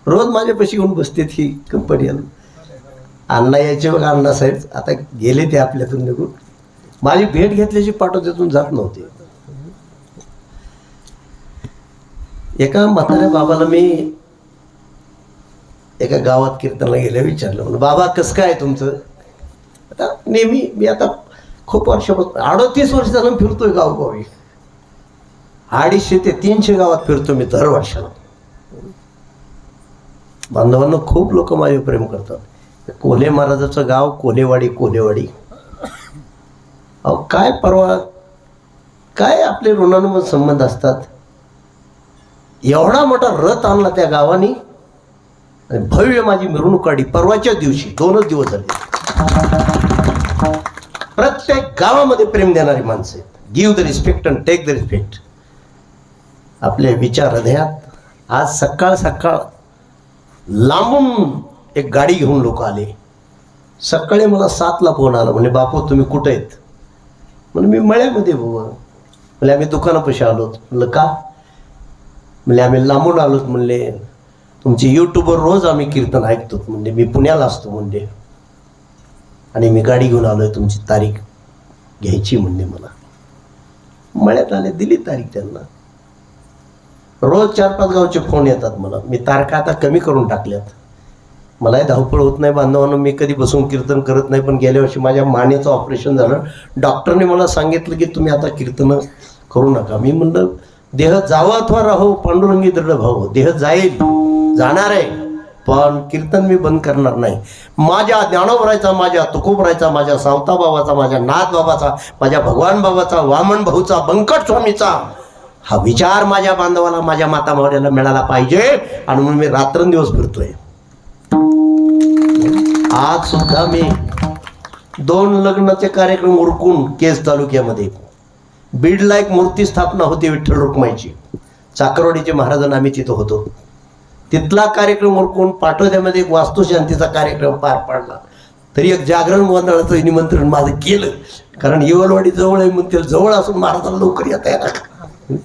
रोज माझ्यापाशी येऊन बसतेत ही कंपनी. अण्णा यायचे बघा, अण्णासाहेब आता गेले ते आपल्यातून निघून. माझी भेट घेतल्याची पाठवत्यातून जात नव्हते. एका म्हाताऱ्या बाबाला मी एका गावात कीर्तनला गेल्या विचारलं, म्हणून बाबा कसं काय तुमचं. आता नेहमी मी आता खूप वर्षापासून 38 वर्ष झालं फिरतोय गावगावी, 250 ते 300 गावात फिरतो मी दर वर्षाला. बांधवांना खूप लोक माझे प्रेम करतात. कोल्हे महाराजाचं गाव कोल्हेवाडी, कोल्हेवाडी. अहो काय परवा काय आपले ऋणानुबंध संबंध असतात. एवढा मोठा रथ आणला त्या गावानी आणि भव्य माझी मिरवणूक काढली परवाच्या दिवशी. 2च दिवस झाले. प्रत्येक गावामध्ये प्रेम देणारी माणसं आहेत. Give the respect and take the respect. आपले विचार हृदयात. आज सकाळ सकाळ लांबून एक गाडी घेऊन लोक आले. सकाळी मला 7ला फोन आला, म्हणजे बापू तुम्ही कुठे आहेत. म्हणजे मी मळ्यामध्ये बाबा. म्हणजे आम्ही दुकानापाशी आलोत. म्हणलं का. म्हणजे आम्ही लांबून आलोत. म्हणले तुमचे यूट्यूबवर रोज आम्ही कीर्तन ऐकतो. म्हणजे मी पुण्याला असतो म्हणजे, आणि मी गाडी घेऊन आलोय, तुमची तारीख घ्यायची म्हणले मला. मळ्यात आले, दिली तारीख त्यांना. रोज 4-5 गावचे फोन येतात मला. मी तारखा आता कमी करून टाकल्यात. मलाही धावपळ होत नाही बांधवांनो. मी कधी बसून कीर्तन करत नाही. पण गेल्या वर्षी माझ्या मानेचं ऑपरेशन झालं. डॉक्टरने मला सांगितलं की तुम्ही आता कीर्तन करू नका. मी म्हणलं देह जावं अथवा राहो पांडुरंगी दृढ भाव. देह जाईल, जाणार आहे, पण कीर्तन मी बंद करणार नाही. माझ्या ज्ञानोबरायचा, माझ्या तुकोबरायचा, माझ्या सावता बाबाचा, माझ्या नाथ बाबाचा, माझ्या भगवान बाबाचा, वामन भाऊचा, बंकट स्वामीचा हा विचार माझ्या बांधवाला, माझ्या माता मावड्याला मिळाला पाहिजे. आणि म्हणून मी रात्रंदिवस फिरतोय. आज सुद्धा मी 2 लग्नाचे कार्यक्रम उरकून केज तालुक्यामध्ये बीडला एक मूर्ती स्थापना होती विठ्ठल रुक्माईची. चाकरवाडीचे महाराजांना आम्ही तिथं होतो. तिथला कार्यक्रम उरकून पाटोद्यामध्ये एक वास्तुशांतीचा कार्यक्रम पार पाडला. तरी एक जागरण गोंधळाचं निमंत्रण माझं केलं, कारण येवलवाडी जवळ आहे म्हणते. जवळ असून महाराजांना लवकर येता येणार.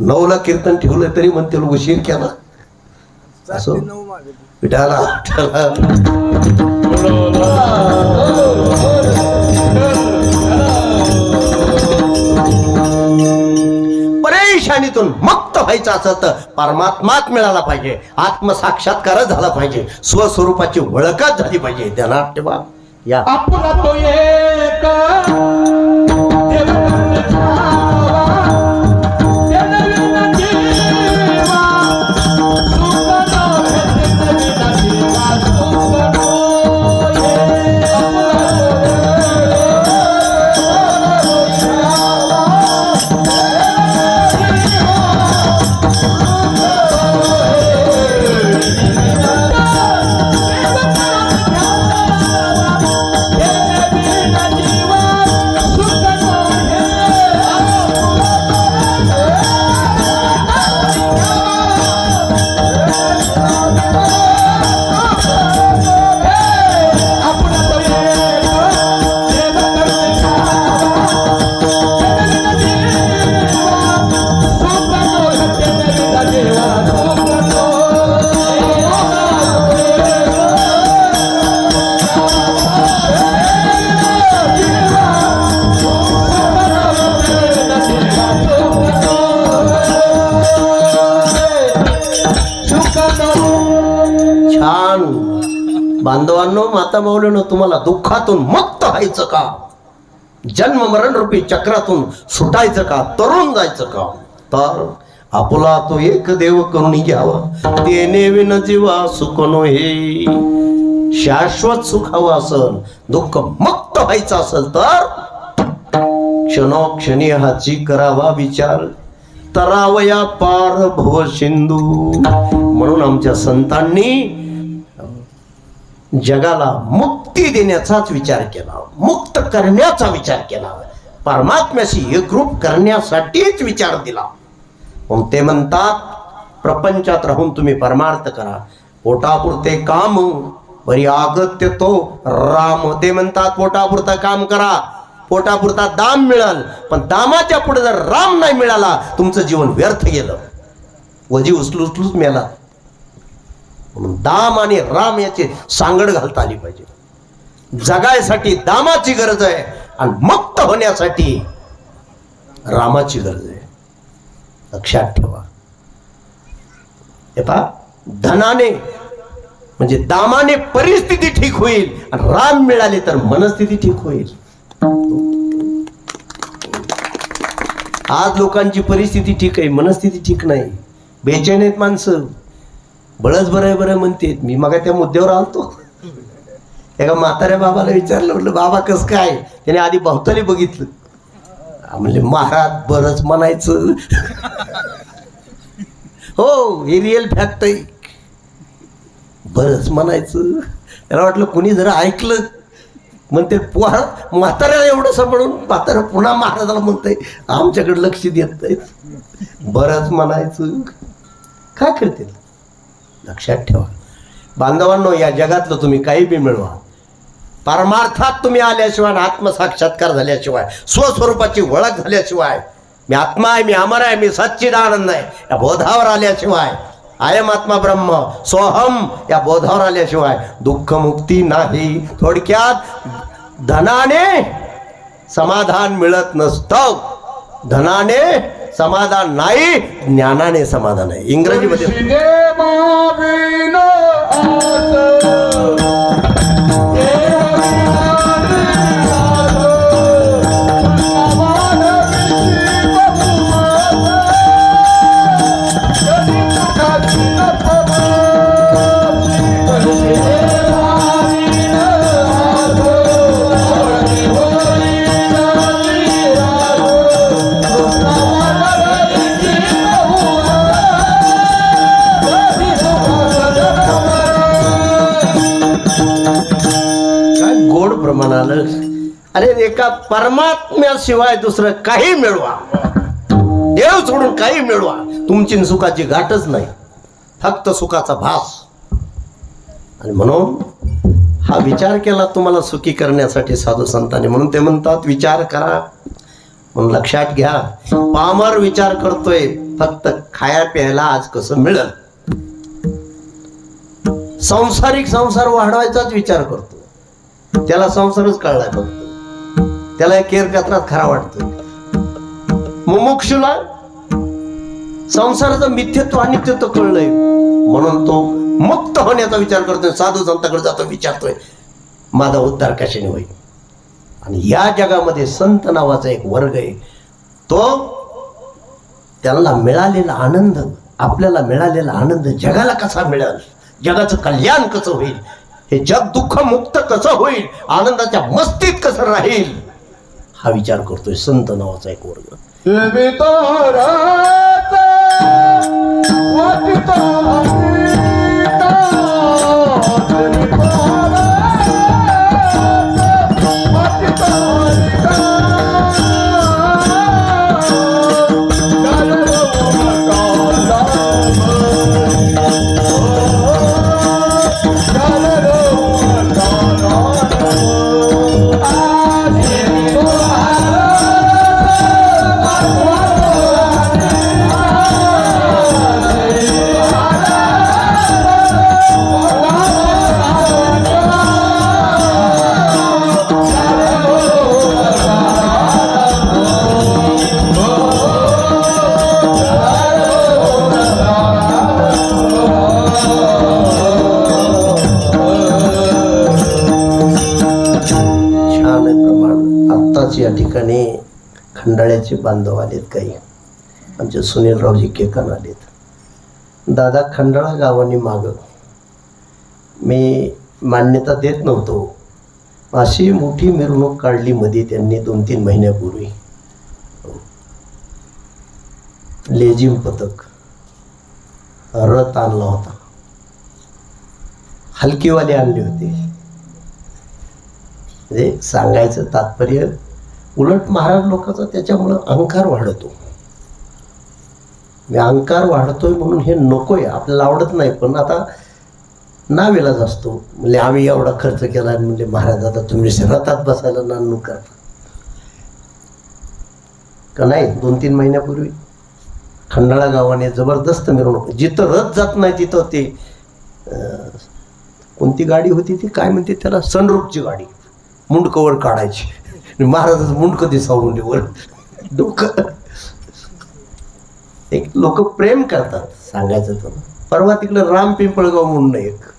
9ला कीर्तन ठेवलं तरी म्हणते उशीर केला. असो विठाला परेशानीतून मुक्त व्हायचं असेल तर परमात्माच मिळाला पाहिजे. आत्मसाक्षात्कारच झाला पाहिजे. स्वस्वरूपाची ओळखच झाली पाहिजे. ध्यानात ठेवा. या आपला तो एक बांधवांनो, माता मौलीनो, तुम्हाला दुःखातून मुक्त व्हायचं का? जन्म मरण रूपी चक्रातून सुटायचं का? तरुण जायचं का? तर आपुला तो एक देव करून घ्यावा, देणे विन जीवा सुख नो हे. शाश्वत सुख हवं असल, दुःख मुक्त व्हायचं असेल तर क्षणोक्षणी हाची करावा विचार, तरावया पार भव सिंधू. म्हणून आमच्या संतांनी जगाला मुक्ती देण्याचाच विचार केला, मुक्त करण्याचा विचार केला, परमात्म्याशी एकरूप करण्यासाठीच विचार दिला. मग ते म्हणतात, प्रपंचात राहून तुम्ही परमार्थ करा, पोटापुरते काम बरी आगत्य तो राम. ते म्हणतात पोटापुरता काम करा, पोटापुरता दाम मिळाल, पण दामाच्या पुढे जर राम नाही मिळाला तुमचं जीवन व्यर्थ गेलं, वजी उचलूच मेला. म्हणून दाम आणि राम याची सांगड घालता आली पाहिजे. जगायसाठी दामाची गरज आहे आणि मुक्त होण्यासाठी रामाची गरज आहे. लक्षात ठेवा. हे पहा, धनाने म्हणजे दामाने परिस्थिती ठीक होईल आणि राम मिळाले तर मनस्थिती ठीक होईल. आज लोकांची परिस्थिती ठीक आहे, मनस्थिती ठीक नाही. बेचैन आहेत माणसं, बळच बरं बरं म्हणते. मी मग त्या मुद्द्यावर आलतो, एका म्हाताऱ्या बाबाला विचारलं, म्हटलं बाबा कस काय? त्याने आधी भवताली बघितलं, म्हणले महाराज बरंच म्हणायचं. हो, हे रिअल फॅक्ट आहे, बरंच म्हणायचं. त्याला वाटलं कुणी जरा ऐकलं म्हणते, पोहा म्हाताऱ्याला एवढंसं म्हणून म्हातारा पुन्हा महाराजाला म्हणतंय आमच्याकडे लक्ष देत नाही, बरंच म्हणायचं. काय करते? लक्षात ठेवा बांधवांनो, या जगातलं तुम्ही काही बी मिळवा, परमार्थात तुम्ही आल्याशिवाय, आत्मसाक्षात्कार झाल्याशिवाय, स्वस्वरूपाची ओळख झाल्याशिवाय, मी आत्मा आहे, मी अमर आहे, मी सच्चिदानंद आहे या बोधावर आल्याशिवाय, आयम आत्मा ब्रह्म सोहम या बोधावर आल्याशिवाय दुःख मुक्ती नाही. थोडक्यात धनाने समाधान मिळत नसतं, धनाने समाधान नाही, ज्ञानाने समाधान आहे. इंग्रजीमध्ये म्हणाल, अरे एका परमात्म्याशिवाय दुसरं काही मिळवा, देव सोडून काही मिळवा, तुमची सुखाची गाठच नाही, फक्त सुखाचा भास. आणि म्हणून हा विचार केला तुम्हाला सुखी करण्यासाठी साधू संतांनी. म्हणून ते म्हणतात विचार करा. म्हणून लक्षात घ्या, पामर विचार करतोय फक्त खाया प्यायला आज कसं मिळेल, सांसारिक संसार वाढवायचाच विचार करतो. त्याला संसारच कळलाय, फक्त त्याला केर कचरात खरा वाटतोय. मुमुक्षुला संसाराचं मिथ्यत्व अनित्यत्व कळलंय, म्हणून तो मुक्त होण्याचा विचार करतोय, साधू संतांकडे जातो, विचारतोय माझा उद्धार कशाने होईल. आणि या जगामध्ये संत नावाचा एक वर्ग आहे, तो त्यांना मिळालेला आनंद, आपल्याला मिळालेला आनंद जगाला कसा मिळेल, जगाचं कल्याण कसं होईल, हे जग दुःख मुक्त कसं होईल, आनंदाच्या मस्तीत कसं राहील, हा विचार करतोय संत नावाचा एक वर्ग. प्रमाण आहे प्रमाण. आत्ताच या ठिकाणी खंडाळ्याचे बांधव आलेत, काही आमचे सुनीलरावजी केकान आलेत. दादा, खंडाळा गावाने मागं मी मान्यता देत नव्हतो, अशी मोठी मिरवणूक काढली मध्ये त्यांनी 2-3 महिन्यापूर्वी. लेझिम पथक रथ आणला होता, हलकीवाले आणले होते. म्हणजे सांगायचं तात्पर्य, उलट महाराज लोकांचा त्याच्यामुळं अहंकार वाढतो. मी अहंकार वाढतोय म्हणून हे नकोय, आपल्याला आवडत नाही, पण आता नावेलाच असतो. म्हणजे आम्ही एवढा खर्च केला म्हणजे महाराज आता तुम्ही रथात बसायला नानू करता का नाही. 2-3 महिन्यापूर्वी खंडाळा गावाने जबरदस्त मिरवणूक, जिथं रथ जात नाही तिथं ते कोणती गाडी होती ती, काय म्हणते त्याला, सनरूपची गाडी, मुंडकवर काढायची, महाराजाचं मुंडकं दिसावं म्हणजे वर डोकं. एक लोक प्रेम करतात सांगायचं तर. परवा तिकडं राम पिंपळगाव म्हणून एक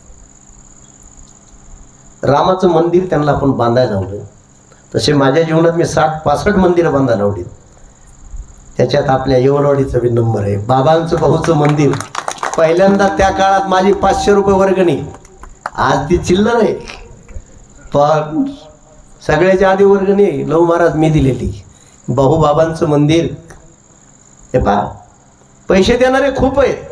रामाचं मंदिर त्यांना आपण बांधायला लावलं. तसे माझ्या जीवनात मी 60-65 मंदिरं बांधायला लावली. त्याच्यात आपल्या येवलवाडीचा बी नंबर आहे. बाबांचं भाऊचं मंदिर पहिल्यांदा त्या काळात माझी 500 रुपये वर्गणी, आज ती चिल्लर आहे, पण सगळ्याच्या आधी वर्गणी लव महाराज मी दिलेली. भाऊ बाबांचं मंदिर हे पहा, पैसे देणारे खूप आहेत,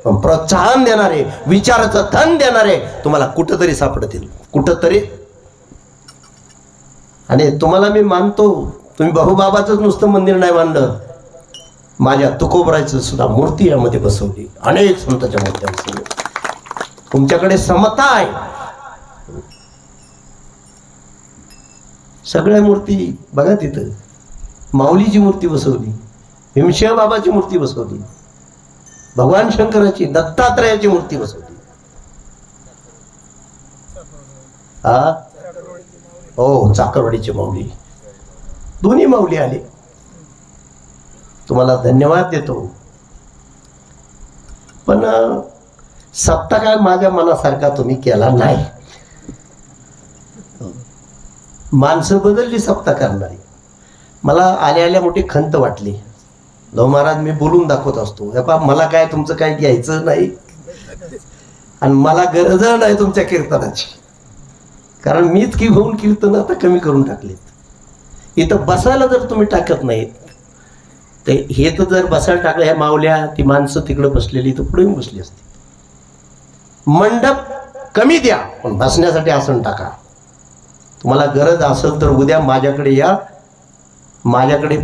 पण प्रोत्साहन देणारे, विचाराचं धन देणारे तुम्हाला कुठंतरी सापडतील, कुठंतरी. आणि तुम्हाला मी मानतो, तुम्ही भाऊबाबाचंच नुसतं मंदिर नाही मानलं, माझ्या तुकोबरायचं सुद्धा मूर्ती यामध्ये बसवली, अनेक संतांच्या मूर्त्या बसवल्या. तुमच्याकडे समता आहे, सगळ्या मूर्ती बघा तिथं. माऊलीची मूर्ती बसवली, भीमसेन बाबाची मूर्ती बसवली, भगवान शंकराची, दत्तात्रयाची मूर्ती बसवली. हा हो, चाकरवाडीची माऊली, दोन्ही माऊली आले. तुम्हाला धन्यवाद देतो. पण सप्ताह काय माझ्या मनासारखा तुम्ही केला नाही. माणसं बदलली सप्ताह करणारी. मला आल्या आल्या मोठी खंत वाटली. लव महाराज मी बोलून दाखवत असतो, हे पहा मला काय तुमचं काय घ्यायचं नाही आणि मला गरज नाही तुमच्या कीर्तनाची, कारण मीच की होऊन कीर्तन आता कमी करून टाकलेत. इथं बसायला जर तुम्ही टाकत नाहीत तर हे तर जर बसायला टाकलं, ह्या मावल्या ती माणसं तिकडं बसलेली तर पुढे येऊन बसली असती. मंडप कमी द्या पण बसण्यासाठी आसन टाका. तुम्हाला गरज असेल तर उद्या माझ्याकडे या, माझ्याकडे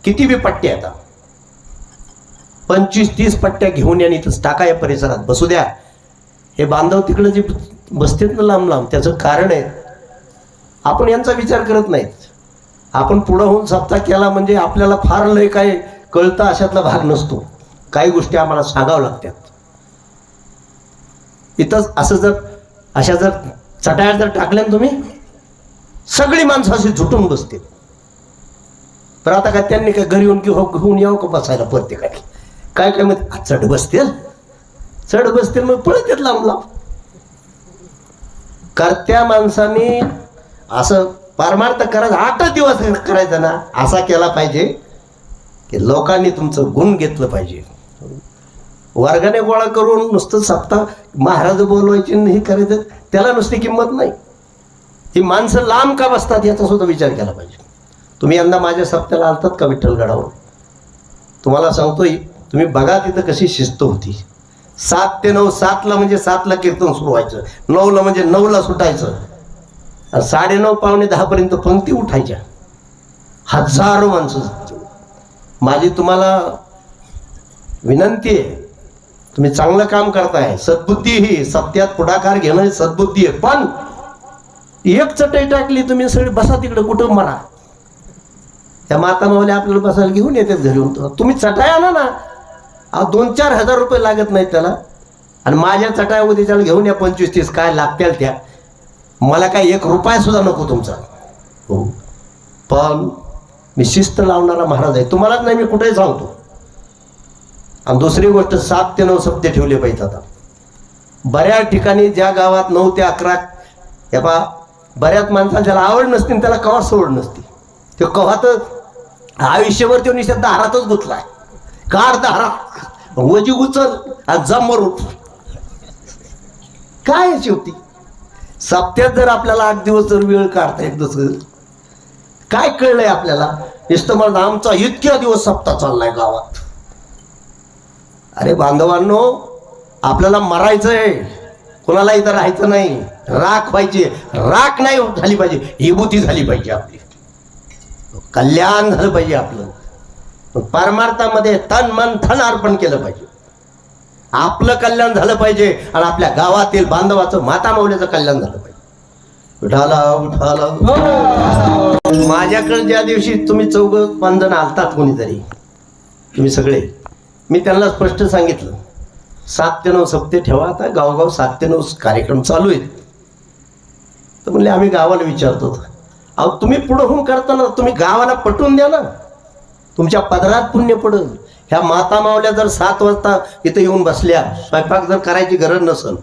किती बी पट्ट्या येतात, 25-30 पट्ट्या घेऊन या, इथंच टाका, या परिसरात बसू द्या. हे बांधव तिकडे जे बसतेत ना लांब लांब, त्याचं कारण आहे आपण यांचा विचार करत नाहीत. आपण पुढं होऊन सप्ताह केला म्हणजे आपल्याला फार लय काय कळतं अशातला भाग नसतो. काही गोष्टी आम्हाला सांगावं लागतात. इथंच असं जर अशा जर चटाया जर टाकल्या तुम्ही, सगळी माणसं अशी झुटून बसतील. तर आता काय त्यांनी काय घरी येऊन घेऊन यावं का बसायला प्रत्येकाने? काय काय मग चढ बसतील मग पळत येत लांब लांब. करत्या माणसाने असं पारमार्थ करायचं 8 दिवस करायचं ना, असा केला पाहिजे की लोकांनी तुमचं गुण घेतलं पाहिजे. वर्गाने गोळा करून नुसतं सप्ताह महाराज बोलवायचे हे करायचं, त्याला नुसती किंमत नाही. ही माणसं लांब का बसतात याचा सुद्धा विचार केला पाहिजे. तुम्ही यंदा माझ्या सप्त्याला आलतात का विठ्ठलगडावर? तुम्हाला सांगतोय, तुम्ही बघा तिथं कशी शिस्त होती. 7 ते 9, 7ला म्हणजे 7ला कीर्तन सुरू व्हायचं, 9ला म्हणजे 9ला सुटायचं, आणि 9:30 पावणे 10 पर्यंत पंक्ती उठायच्या. हजारो माणसं. माझी तुम्हाला विनंती आहे, तुम्ही चांगलं काम करताय, सद्बुद्धी ही सत्यात पुढाकार घेणं सद्बुद्धी आहे, पण एक चटई टाकली तुम्ही सगळी बसा तिकडे, कुठं मरा. त्या माता मावल्या आपल्याला बसायला घेऊन येतात घरी येऊन. तुम्ही चटाई आणा ना, 2-4 हजार रुपये लागत नाहीत त्याला, आणि माझ्या चटाया उद्याच्याला घेऊन या 25-30 काय लागतील त्या. मला काय 1 रुपया सुद्धा नको तुमचा. हो, पण मी शिस्त लावणारा महाराज आहे, तुम्हालाच नाही मी कुठेही सांगतो. आणि दुसरी गोष्ट, 7 ते 9 सप्ते ठेवले पाहिजे. आता बऱ्याच ठिकाणी ज्या गावात 9 ते 11 हे पहा बऱ्याच माणसाला ज्याला आवड नसते आणि त्याला कवा सोड नसते, तो कवा तर आयुष्यभर तो निषेध दारातच गुतलाय. कार दारा वजी उचल आणि जमर उठ. काय आहे शेवटी सप्त्यात जर आपल्याला 8 दिवस जर वेळ काढता येत नसेल, काय कळलंय आपल्याला? नुसतं मला आमचा इतक्या दिवस सप्ताह चाललाय गावात. अरे बांधवांनो, आपल्याला मरायचंय, कोणाला इथं राहायचं नाही. राख पाहिजे, राख नाही झाली पाहिजे, विभूती झाली पाहिजे, आपली कल्याण झालं पाहिजे. आपलं परमार्थामध्ये तन मन धन अर्पण केलं पाहिजे. आपलं कल्याण झालं पाहिजे आणि आपल्या गावातील बांधवाचं, माता माऊलीचं कल्याण झालं पाहिजे. उठाला उठाला. माझ्याकडे ज्या दिवशी तुम्ही 4-5 जण आलतात, कोणीतरी तुम्ही सगळे, मी त्यांना स्पष्ट सांगितलं 7 ते 9 सप्ते ठेवा. आता गावगाव 7 ते 9 कार्यक्रम चालू आहेत. तर म्हणले आम्ही गावाला विचारतो. अहो तुम्ही पुढं होऊन करताना तुम्ही गावाला पटवून द्या ना, तुमच्या पदरात पुण्य पडल. ह्या माता मावल्या जर 7 वाजता इथं येऊन बसल्या, स्वयंपाक जर करायची गरज नसेल,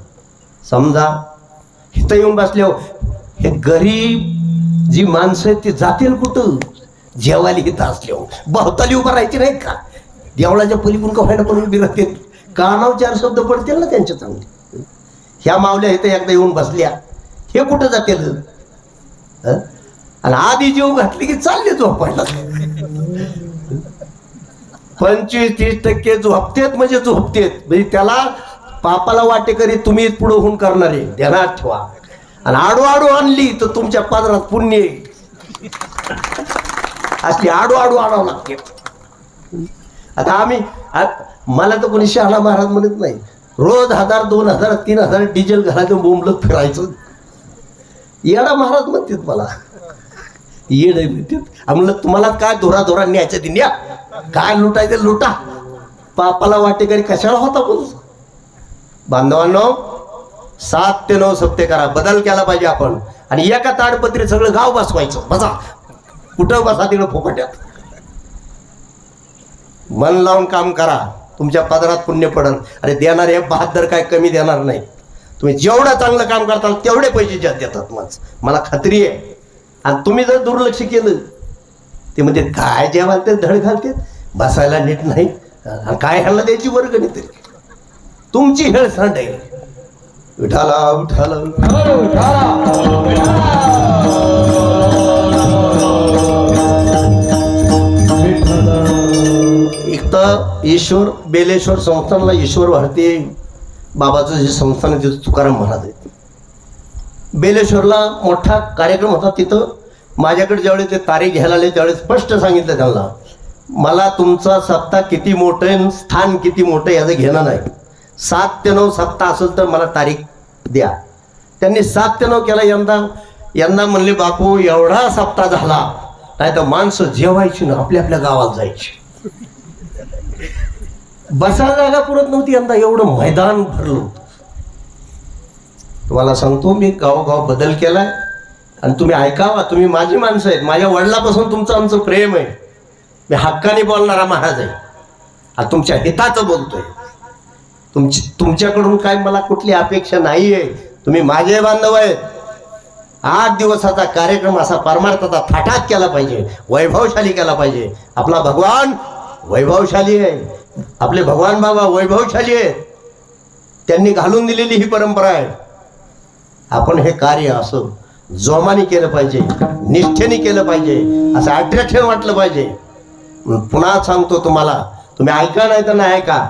समजा इथं येऊन बसल्या, हे गरीब जी माणसं आहेत ती जातील कुठं? जेवायला इथं असल्यावर बहुताली उभं राहायची नाहीत का? देवळाच्या पलीकडून का व्हायला पण उभी राहतील, कानावर 4 शब्द पडतील ना त्यांच्या चांगले. ह्या मावल्या इथं एकदा येऊन बसल्या, हे कुठं जातील? आणि आधी जीव घातली की चालले झोपायला. 25-30% झोपतेत म्हणजे झोपतेत, म्हणजे त्याला पापाला वाटेकरी तुम्ही पुढं होऊन करणारे, ध्यानात ठेवा. आणि आडू आणली तर तुमच्या पदरात पुण्य असली आडू आणावं लागते. आता आम्ही मला तर कोणी शहाणा महाराज म्हणत नाही. रोज 1000, 2000, 3000 डिझेल घरातून बोंबलत फिरायचं. येडा महाराज म्हणतात मला, येड म्हणतात. म्हणलं तुम्हाला काय धोरा न्यायचं ते न्या, काय लुटायचं लुटा, पापाला वाटेकरी कशाला होता बोल. बांधवांनो, 7 ते 9 सप्ते करा, बदल केला पाहिजे आपण. आणि एका ताडपत्री सगळं गाव बसवायचं. बसा कुठं बसा तिकडं फोकट्यात. मन लावून काम करा, तुमच्या पदरात पुण्य पडल. अरे देणार हे बहादर काय कमी देणार नाही. तुम्ही जेवढं चांगलं काम करताल तेवढे पैसे ज्या देतात माणसं, मला खात्री आहे. आणि तुम्ही जर दुर्लक्ष केलं, ते म्हणजे काय जेवायला ते धड घालते, बसायला नीट नाही, काय ह्याला द्यायची वर्गणी तरी, तुमची हेळसांड आहे. विठाला विठाला एक तर ईश्वर बेलेश्वर संस्थानला ईश्वर भारती बाबाचं जे संस्थान आहे तिथं तुकाराम महाराज आहेत. बेलेश्वरला मोठा कार्यक्रम होता. तिथं माझ्याकडे ज्यावेळी ते तारीख घ्यायला आले त्यावेळेस स्पष्ट सांगितलं त्यांना, मला तुमचा सप्ताह किती मोठं आहे, स्थान किती मोठं याचं घेणं नाही. 7 ते 9 सप्ताह असेल तर मला तारीख द्या. त्यांनी 7 ते 9 केला. यंदा म्हणले बापू एवढा सप्ताह झाला, नाही तर माणसं जेवायची ना आपल्या आपल्या गावात जायची, बसायला जागा पुरत नव्हती. यंदा एवढं मैदान भरलं होतं. तुम्हाला सांगतो मी गावोगाव बदल केलाय आणि तुम्ही ऐकावा. तुम्ही माझी माणसं आहेत, माझ्या वडिलापासून तुमचं आमचं प्रेम आहे. मी हक्काने बोलणारा महाराज आहे आणि तुमच्या हिताचं बोलतोय. तुमच्याकडून काय मला कुठली अपेक्षा नाही आहे. तुम्ही माझे बांधव आहेत. 8 दिवसाचा कार्यक्रम असा परमार्थाचा थाटात केला पाहिजे, वैभवशाली केला पाहिजे. आपला भगवान वैभवशाली आहे, आपले भगवान बाबा वैभवशाली आहेत. त्यांनी घालून दिलेली ही परंपरा आहे. आपण हे कार्य असं जोमाने केलं पाहिजे, निष्ठेने केलं पाहिजे, असं अट्रॅक्शन वाटलं पाहिजे. पुन्हा सांगतो तुम्हाला, तुम्ही ऐका नाही तर नाही ऐका,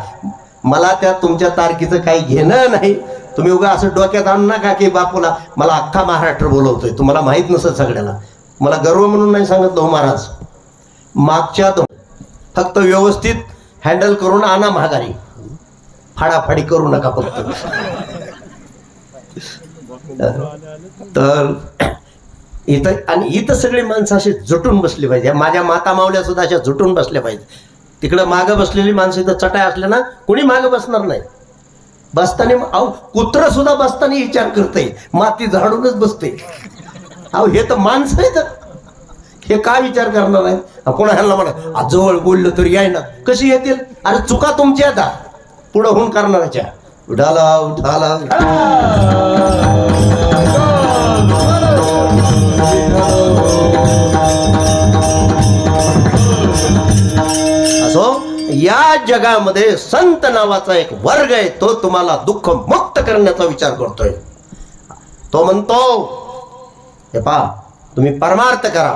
मला त्या तुमच्या तारखेचं काही घेणं नाही. तुम्ही उगा असं डोक्यात आणू नका की बापूला मला अख्खा महाराष्ट्र बोलवतोय. तुम्हाला माहीत नसत सगळ्याला. मला गर्व म्हणून नाही सांगत हो महाराज. मागच्या फक्त व्यवस्थित हँडल करून आणा माघारी, फाडाफाडी करू नका फक्त. तर इथं आणि इथं सगळे माणसं असे जुटून बसले पाहिजे. माझ्या माता मावल्या सुद्धा अशा जुटून बसल्या पाहिजे. तिकडं मागं बसलेली माणसं इथं चटाय असल्या ना कोणी मागं बसणार नाही. बसताना अहो कुत्र सुद्धा बसताना विचार करते, माती झाडूनच बसते. अहो हे तर माणसं आहेत, हे काय विचार करणार आहे? कोणा ह्यांना म्हणा जवळ बोललं तरी याय ना, कशी येतील? अरे चुका तुमच्या आता पुढं होऊन करणाऱ्याच्या. उठाला उठाला जगामध्ये संत नावाचा एक वर्ग आहे, तो तुम्हाला दुःख मुक्त करण्याचा विचार करतोय. तो म्हणतो, हे पहा, तुम्ही परमार्थ करा.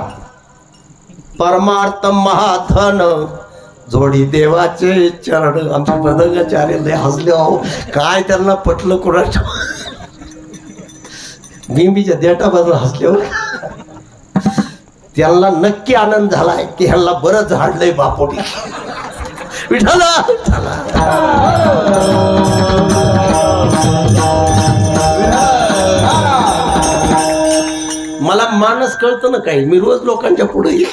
परमार्थ महाधन जोडी देवाचे चरण. आमचे पदकाचार्य लय हसले अहो, काय त्यांना पटलं कोणाच्या बिंबीच्या देटापासून हसल्यावर त्यांना नक्की आनंद झालाय की ह्यांना बरं झाडलंय बापोटी. विठाला मला मानस कळतं ना काही. मी रोज लोकांच्या पुढे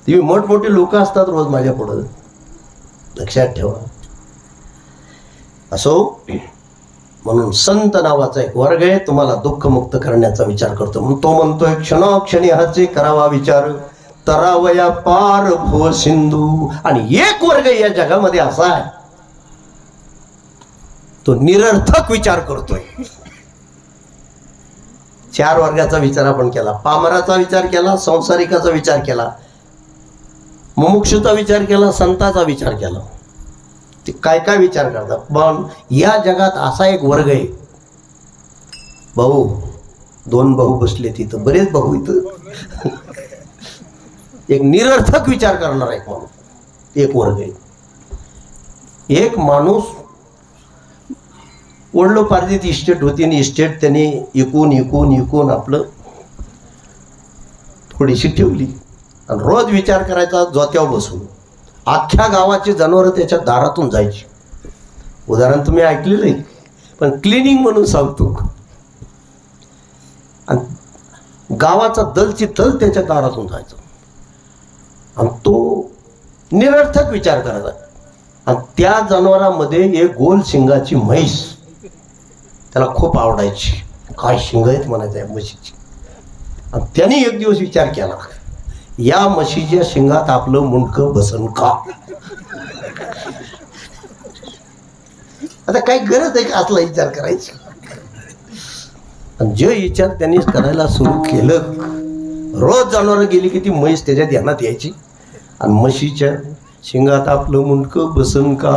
तुम्ही मोठमोठे लोक असतात रोज माझ्या पुढं, लक्षात ठेवा. असो, म्हणून संत नावाचा एक वर्ग आहे, तुम्हाला दुःखमुक्त करण्याचा विचार करतो. म्हणून तो म्हणतोय, क्षणोक्षणी हाचे करावा विचार, तरावया पार भो सिंधू. आणि एक वर्ग या जगामध्ये असा आहे, तो निरर्थक विचार करतोय. 4 वर्गाचा विचार आपण केला. पामराचा विचार केला, संसारिकाचा विचार केला, मुमुक्षूचा विचार केला, संताचा विचार केला. ते काय काय विचार करतात. पण या जगात असा एक वर्ग आहे, भाऊ 2 भाऊ बसले तिथं, बरेच भाऊ इथं, एक निरर्थक विचार करणार एक माणूस, एक वर्ग आहे. एक माणूस वडलोपार्जित इस्टेट होती आणि इस्टेट त्याने इकून आपलं थोडीशी ठेवली आणि रोज विचार करायचा जोत्यावर बसून. अख्ख्या गावाची जनावरं त्याच्या दारातून जायची. उदाहरण तुम्ही ऐकलेलं आहे, पण क्लिनिंग म्हणून सांगतो. आणि गावाचा दलची दल त्याच्या दारातून जायचं आणि तो निरर्थक विचार करायचा. आणि त्या जनावरांमध्ये एक गोल शिंगाची म्हैस त्याला खूप आवडायची. काय शिंग आहेत म्हणायचं या म्हशीची. आणि त्याने एक दिवस विचार केला, या म्हशीच्या शिंगात आपलं मुंडकं बसन का. आता काही गरज आहे का असला विचार करायची. आणि जे विचार त्यांनी करायला सुरू केलं, रोज जनावरं गेली की ती म्हैस त्याच्या ध्यानात यायची. आणि म्हशीच्या शिंगात आपलं मुंडकं बसन का.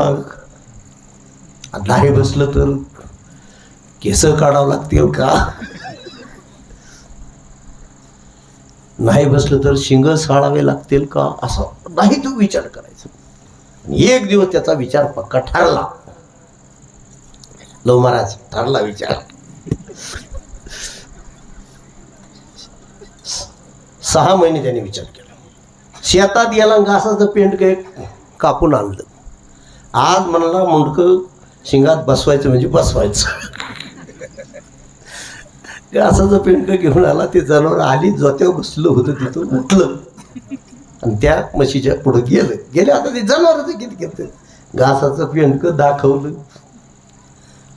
नाही बसलं तर केस काढावं लागतील का, नाही बसलं तर शिंग साळावे लागतील का, असा नाही तो विचार करायचा. एक दिवस त्याचा विचार पक्का ठरला. लो महाराज, ठरला विचार. 6 महिने त्याने विचार केला. शेतात गेला, घासाचं पेंड काय कापून आणलं. आज म्हणला मुंडकं शिंगात बसवायचं म्हणजे बसवायचं. घासाचं पेंड घेऊन आला. ते जनावर आली, जोत्यावर बसलं होतं तिथं, उठलं आणि त्या म्हशीच्या पुढे गेले. आता ते जनावरचं किती घेतलं. घासाचं पेंडकं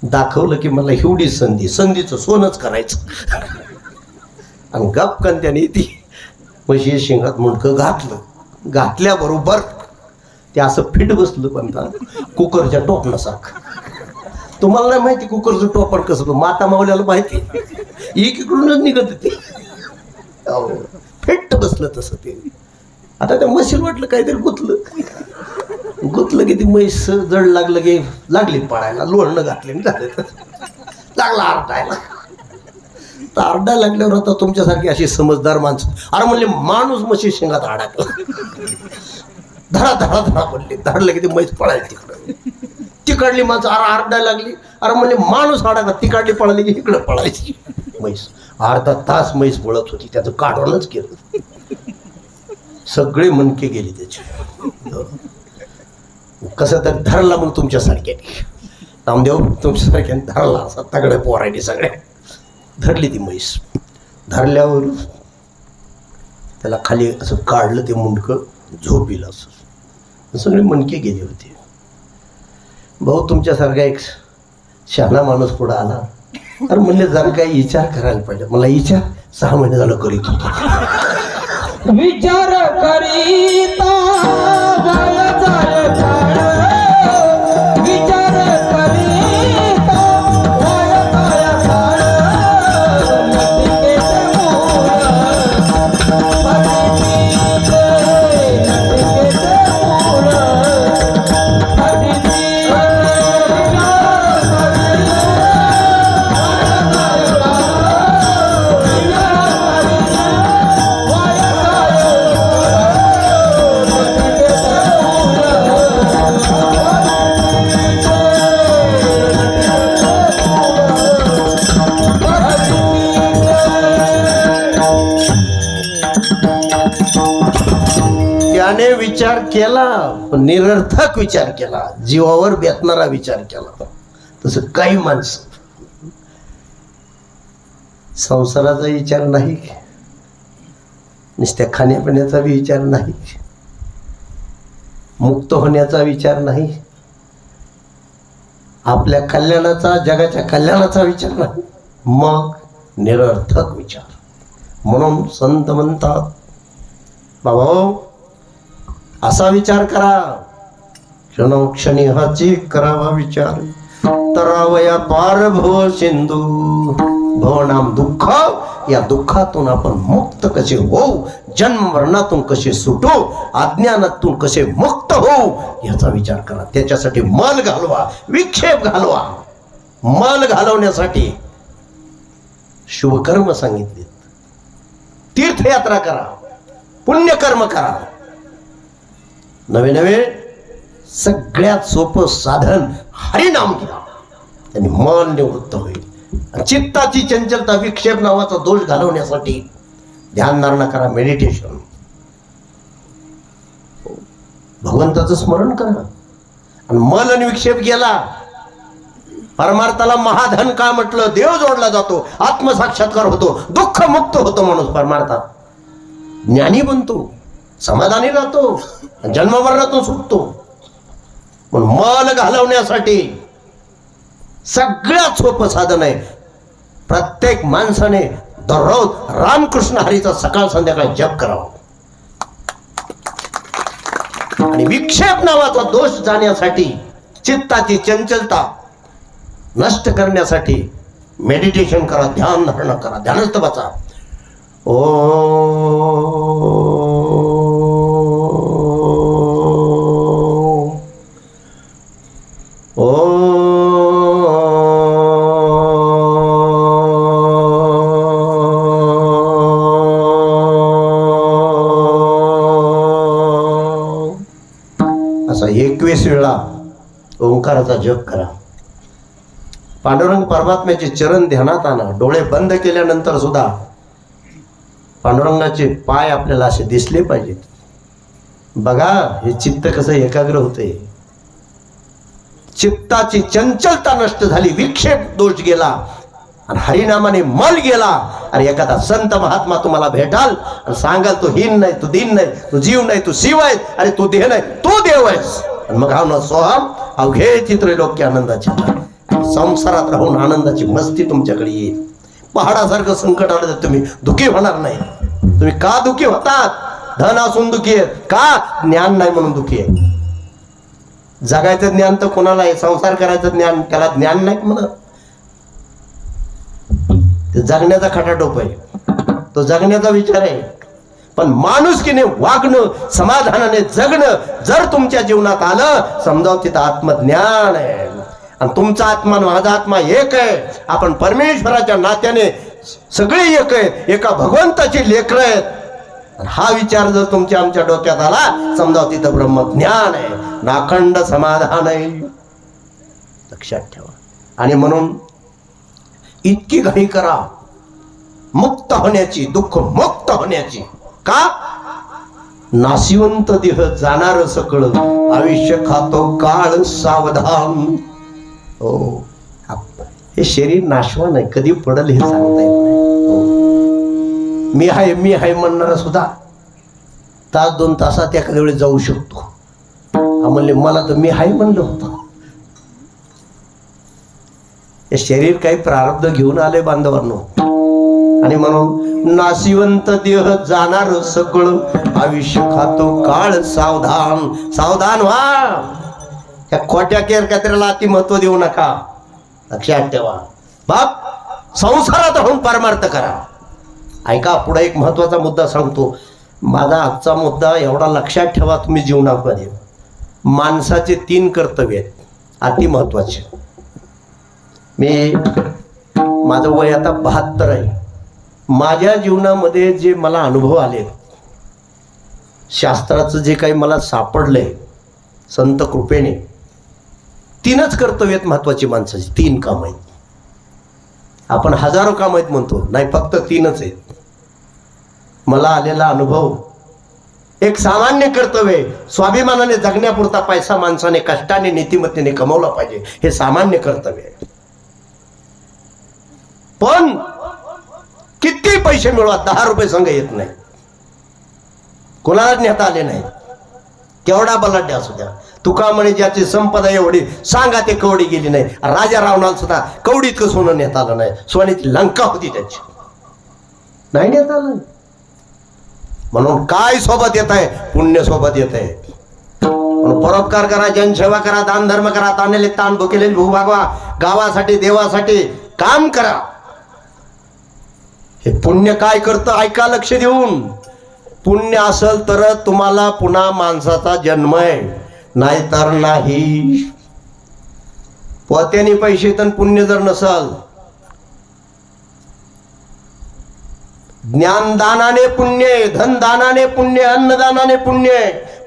दाखवलं की मला एवढी संधीचं सोनच करायचं. आणि गपकन त्याने ती म्हशी शिंगात मुंडकं घातल्याबरोबर ते असं फिट बसलं, पण कुकरच्या टोपणासारखं. तुम्हाला नाही माहिती कुकरचं टोपण कसं, माता मावल्याला माहिती, एकीकडूनच निघत ते फिट बसलं तसं ते. आता त्या म्हशीला वाटलं काहीतरी गुतलं की ती म्हैस जड लागलं की लागली पळायला, लोळणं घातले झालं, लागला आरडायला. तर आरडा लागल्यावर आता तुमच्यासारखी अशी समजदार माणसं, अरे म्हणले माणूस म्हशी शेंगात अडकला, धडा पडली, धडलं की ती म्हैस पळायला तिकडली माणसं, अरे आरडायला लागली, अरे म्हणले माणूस अडकला, तिकडली पळाली की इकडं पळायची म्हैस. अर्धा तास म्हैस पळत होती, त्याचं काढूनच केलं. सगळे मनके गेले त्याचे. कसं तर धरला मग तुमच्यासारख्याने, नामदेव तुमच्यासारख्याने धरला, असा तगड्या पोरायने सगळ्या धरली ती म्हैस. धरल्यावर त्याला खाली असं काढलं, ते मुंडकं झोपीला, असं सगळे मनके गेले होते. भाऊ तुमच्यासारखा एक शहाणा माणूस पुढे आला, अरे म्हणले जरा काही विचार करायला पाहिजे. मला विचार 6 महिने झालं करीत होतो. विचार करीता जाय झाड, विचार करीता जाय झाड, नटिकेचे मूळ, नटिकेचे मूळ, याने विचार केला, पण निरर्थक विचार केला, जीवावर बेतणारा विचार केला. तसं काही माणसं संसाराचा विचार नाही, नुसत्या खाण्यापिण्याचा विचार नाही, मुक्त होण्याचा विचार नाही, आपल्या कल्याणाचा, जगाच्या कल्याणाचा विचार नाही, मग निरर्थक विचार. म्हणून संत म्हणतात, बाबा असा विचार करा, क्षणोक्षणी हाची करावा विचार, तरावया पार भव सिंधू, भवनाम दुःख, या दुःखातून आपण मुक्त कसे होऊ, जन्म मरणातून कसे सुटू, अज्ञानातून कसे मुक्त होऊ, याचा विचार करा. त्याच्यासाठी मल घालवा, विक्षेप घालवा. मल घालवण्यासाठी शुभकर्म सांगितले, तीर्थयात्रा करा, पुण्यकर्म करा. नवे नवे सगळ्यात सोपं साधन हरिनाम घ्या, त्यांनी मन निवृत्त होईल. चित्ताची चंचलता, विक्षेप नावाचा दोष घालवण्यासाठी ध्यान धारणा करा, मेडिटेशन, भगवंताचं स्मरण करा. आणि मन आणि विक्षेप गेला, परमार्थाला महाधन का म्हटलं, देव जोडला जातो, आत्मसाक्षात्कार होतो, दुःख मुक्त होतो माणूस, परमार्थात ज्ञानी बनतो, समाधानी राहतो, जन्ममरणातून सुटतो. पण मल घालवण्यासाठी सगळ्यात सोपं साधन आहे, प्रत्येक माणसाने दररोज रामकृष्ण हरीचा सकाळ संध्याकाळ जप करावा. आणि विक्षेप नावाचा दोष जाण्यासाठी, चित्ताची चंचलता नष्ट करण्यासाठी मेडिटेशन करा, ध्यान धारणा करा, ध्यानस्थ बसा. असा 21 वेळा ओंकाराचा जप करा. पांडुरंग परमात्म्याचे चरण ध्यानात आणा. डोळे बंद केल्यानंतर सुद्धा पांडुरंगाचे पाय आपल्याला असे दिसले पाहिजेत. बघा हे चित्त कसं एकाग्र होते. चित्ताची चंचलता नष्ट झाली, विक्षेप दोष गेला आणि हरिनामाने मल गेला. आणि एखादा संत महात्मा तुम्हाला भेटाल आणि सांगाल, तू हीन नाही, तू दीन नाही, तू जीव नाही, तू शिव आहेस, अरे तू देह नाही, तू देव आहेस. आणि मग हा न सोहम अवघे चित्रलोक्य आनंदाची, संसारात राहून आनंदाची मस्ती तुमच्याकडे येईल. पहाडासारखं संकट आलं तर तुम्ही दुःखी होणार नाही. तुम्ही का दुःखी होतात? धन असून दुःखी आहे का? ज्ञान नाही म्हणून दुःखी आहे. जगायचं ज्ञान तर कोणाला आहे, संसार करायचं ज्ञान त्याला ज्ञान नाही म्हणत. ते जगण्याचा खटाटोप आहे, तो जगण्याचा विचार आहे. पण माणुसकीने वागणं, समाधानाने जगणं जर तुमच्या जीवनात आलं, समजावं तिथं आत्मज्ञान आहे. आणि तुमचा आत्मा माझा आत्मा एक आहे. आपण परमेश्वराच्या नात्याने सगळे एक आहे, एका भगवंताची लेकरं आहेत. हा विचार जर तुमच्या आमच्या डोक्यात आला, समजावं तिथं ब्रह्मज्ञान आहे, नाखंड समाधान आहे. लक्षात ठेवा. आणि म्हणून इतकी घाई करा मुक्त होण्याची, दुःख मुक्त होण्याची. का? नाशिवंत देह जाणार सकळ, आयुष्य खातो काळ सावधान. हो, हे शरीर नाशवान आहे, कधी पडल हे सांगता येत नाही. हो. मी हाय म्हणणारा सुद्धा तास 2 तासात एखाद्या वेळी जाऊ शकतो. म्हणले मला तर मी हाय म्हणलं होतं. हे शरीर काही प्रारब्ध घेऊन आले बांधवांनो. आणि म्हणून नाशिवंत देह जाणार सकळ, आयुष्य खातो काळ सावधान. सावधान व्हा. त्या खोट्या केरकत्र्याला अति महत्व देऊ नका. लक्षात ठेवा. बाप संसारात राहून परमार्थ करा. ऐका, पुढे एक महत्वाचा मुद्दा सांगतो. माझा आजचा मुद्दा एवढा लक्षात ठेवा तुम्ही जीवनामध्ये. माणसाचे 3 कर्तव्य आहेत, अति महत्वाचे. माझं वय आता 72 आहे. माझ्या जीवनामध्ये जे मला अनुभव आले, शास्त्राचं जे काही मला सापडलंय संत कृपेने, 3च कर्तव्य आहेत महत्वाची माणसाची. 3 काम आहेत. आपण हजारो काम आहेत म्हणतो, नाही, फक्त 3च आहेत. मला आलेला अनुभव एक सामान्य कर्तव्य आहे. स्वाभिमानाने जगण्यापुरता पैसा माणसाने कष्टाने नीतिमत्तेने कमवला पाहिजे, हे सामान्य कर्तव्य आहे. पण किती पैसे मिळवा 10 रुपये संघ येत नाही, कोणालाच नेता आले नाही. केवढा बलाढ्य असू द्या, तुका म्हणे ज्याची संपदा एवढी सांगा ते कवडी गेली नाही. राजा रावणाला सुद्धा कवडीत का सोनं नेता आलं नाही, सोन्याची लंका होती त्याची, नाही नेता आलं. म्हणून काय सोबत येत आहे? पुण्य सोबत येत आहे. म्हणून परोपकार करा, जनसेवा करा, दान धर्म करा, ताणलेले ताण भुकेले भूक भागवा, गावासाठी देवासाठी काम करा. हे पुण्य काय करतं ऐका लक्ष देऊन. पुण्य असेल तर तुम्हाला पुन्हा माणसाचा जन्म आहे, नाहीतर नाही. पोत्याने पैसे तर पुण्य जर नसल, ज्ञानदानाने पुण्य, धनदानाने पुण्य, अन्नदानाने पुण्य,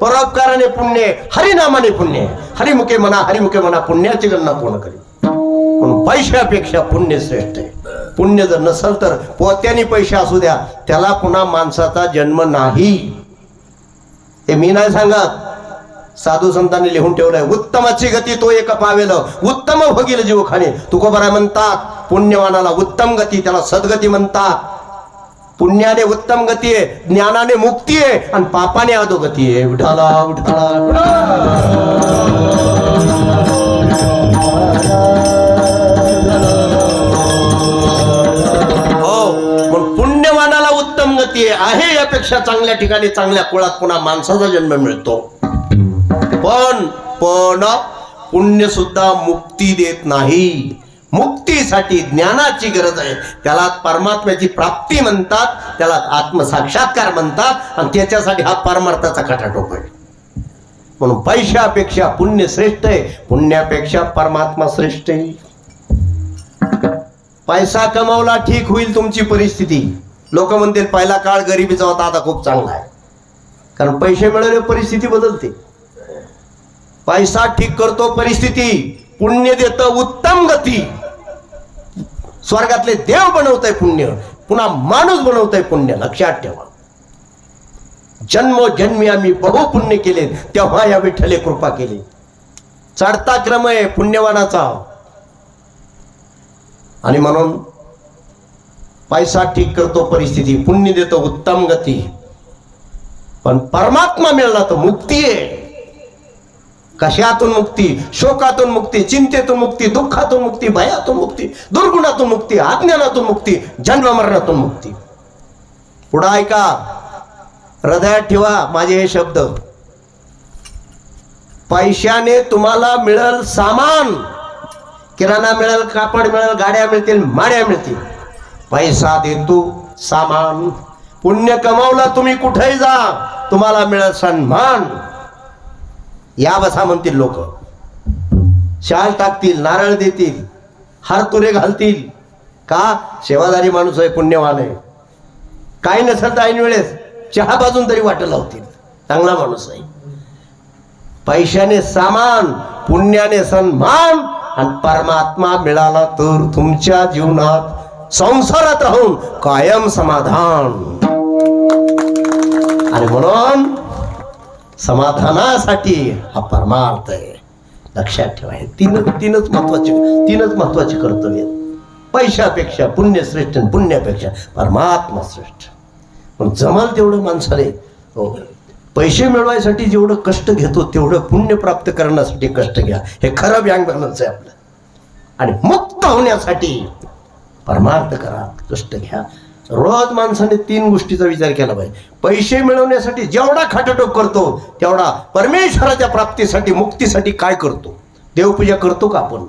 परोपकाराने पुण्य, हरिनामाने पुण्य. हरिमुखे म्हणा पुण्याची गणना कोण करेल. म्हणून पैशापेक्षा पुण्य श्रेष्ठ आहे. पुण्य जर नसल तर पोत्याने पैसे असू द्या, त्याला पुन्हा माणसाचा जन्म नाही. हे मी नाही सांगत, साधू संतांनी लिहून ठेवलंय. उत्तमाची गती तो एक पावेल, उत्तम भोगील जीवखाने. तुकोबाराय म्हणतात पुण्यवानाला उत्तम गती, त्याला सद्गती म्हणतात. पुण्याने उत्तम गती आहे, ज्ञानाने मुक्ती आहे, आणि पापाने अधोगती आहे. विठाला विठाला हो. पण पुण्यवानाला उत्तम गती आहे, यापेक्षा चांगल्या ठिकाणी चांगल्या कुळात पुन्हा माणसाचा जन्म मिळतो. पण पुण्य सुद्धा मुक्ती देत नाही. मुक्तीसाठी ज्ञानाची गरज आहे. त्याला परमात्म्याची प्राप्ती म्हणतात, त्याला आत्मसाक्षात्कार म्हणतात, आणि त्याच्यासाठी हा परमार्थाचा खटाटोप आहे. म्हणून पैशापेक्षा पुण्य श्रेष्ठ आहे, पुण्यापेक्षा परमात्मा श्रेष्ठ आहे. पैसा कमावला ठीक होईल तुमची परिस्थिती. लोक म्हणतील पहिला काळ गरिबीचा होता, आता खूप चांगला आहे. कारण पैसे मिळाले परिस्थिती बदलते. पैसा ठीक करतो परिस्थिती, पुण्य देतं उत्तम गती. स्वर्गातले देव बनवतंय पुण्य, पुन्हा माणूस बनवतंय पुण्य. लक्षात ठेवा, जन्मोजन्मी आम्ही बहुपुण्य केले, तेव्हा या विठ्ठले कृपा केली. चढता क्रम आहे पुण्यवानाचा. आणि म्हणून पैसा ठीक करतो परिस्थिती, पुण्य देतो उत्तम गती. पण परमात्मा मिळाला तर मुक्ती आहे. कशातून मुक्ती? शोकातून मुक्ती, चिंतेतून मुक्ती, दुःखातून मुक्ती, भयातून मुक्ती, दुर्गुणातून मुक्ती, अज्ञानातून मुक्ती, जन्म मरणातून मुक्ती. पुढे ऐका, हृदयात ठेवा माझे हे शब्द. पैशाने तुम्हाला मिळेल सामान, किराणा मिळेल, कापड मिळेल, गाड्या मिळतील, माड्या मिळतील. पैसा देतो सामान. पुण्य कमावला तुम्ही कुठेही जा, तुम्हाला मिळेल सन्मान. या बसा म्हणतील लोक, शाल टाकतील, नारळ देतील, हारतुरे घालतील. का? सेवादारी माणूस आहे, पुण्यवान आहे. काही नसेल तर ऐन वेळेस चहा बाजून तरी वाटं लावतील, चांगला माणूस आहे. पैशाने सामान, पुण्याने सन्मान, आणि परमात्मा मिळाला तर तुमच्या जीवनात संसारात राहून कायम समाधान. आणि म्हणून समाधानासाठी हा परमार्थ आहे. लक्षात ठेवा, हे तीनच महत्वाचे कर्तव्य आहेत. पैशापेक्षा पुण्य श्रेष्ठ, पुण्यापेक्षा परमात्मा श्रेष्ठ. पण जमल तेवढं माणसाने हो, पैसे मिळवायसाठी जेवढं कष्ट घेतो तेवढं पुण्य प्राप्त करण्यासाठी कष्ट घ्या. हे खरं बँक बॅलन्स आहे आपलं. आणि मुक्त होण्यासाठी परमार्थ करा, कष्ट घ्या. रोज माणसाने 3 गोष्टीचा विचार केला पाहिजे. पैसे मिळवण्यासाठी जेवढा खटाटोप करतो तेवढा परमेश्वराच्या प्राप्तीसाठी, मुक्तीसाठी काय करतो? देवपूजा करतो का आपण?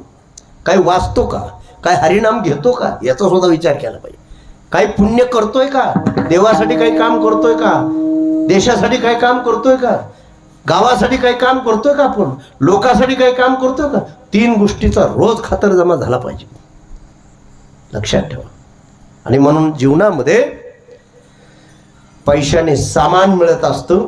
काय वाचतो का? काय हरिनाम घेतो का? याचा सुद्धा विचार केला पाहिजे. काही पुण्य करतोय का? देवासाठी काही काम करतोय का? देशासाठी काही काम करतोय का? गावासाठी काही काम करतोय का? आपण लोकांसाठी काही काम करतोय का? 3 गोष्टीचा रोज खातरजमा झाला पाहिजे. लक्षात ठेवा. आणि म्हणून जीवनामध्ये पैशाने सामान मिळत असतं,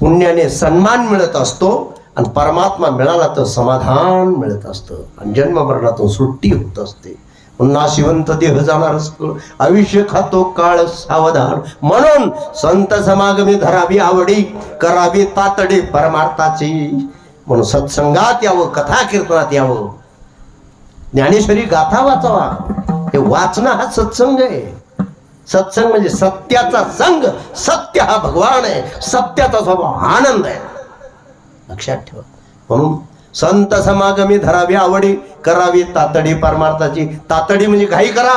पुण्याने सन्मान मिळत असतो, आणि परमात्मा मिळाला तर समाधान मिळत असतं, आणि जन्म मरणातून सुट्टी होत असते. नाशिवंत देह जाणारच आयुष्य खातो काळ सावधान म्हणून संत समागमी धरावी आवडी करावी तातडी परमार्थाची म्हणून सत्संगात यावं कथा कीर्तनात यावं ज्ञानेश्वरी गाथा वाचावा हे वाचणं हा सत्संग आहे सत्संग म्हणजे सत्याचा संग सत्य हा भगवान आहे सत्याचा स्वभाव आनंद आहे लक्षात ठेवा म्हणून संत समागमी धरावी आवडी करावी तातडी परमार्थाची तातडी म्हणजे घाई करा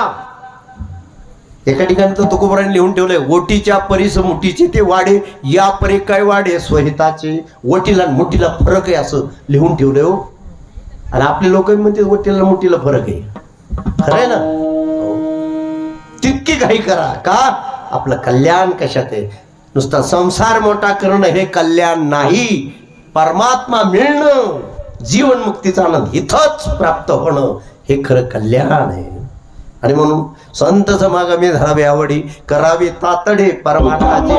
एका ठिकाणी तर तुकोबराने लिहून ठेवलंय ओटीच्या परीस मुठीचे ते वाडे या परी काय वाडे स्वहिताचे ओटीला आणि मुठीला फरक आहे असं लिहून ठेवलंय हो आणि आपले लोक म्हणते ओटीला मुठीला फरक आहे खरं आहे ना तितकी घाई करा का आपलं कल्याण कशात आहे नुसता संसार मोठा करणं हे कल्याण नाही परमात्मा मिळणं जीवन मुक्तीचा आनंद इथंच प्राप्त होणं हे खरं कल्याण आहे आणि म्हणून संत समागमी धरावी आवडी करावी तातडे परमार्थाची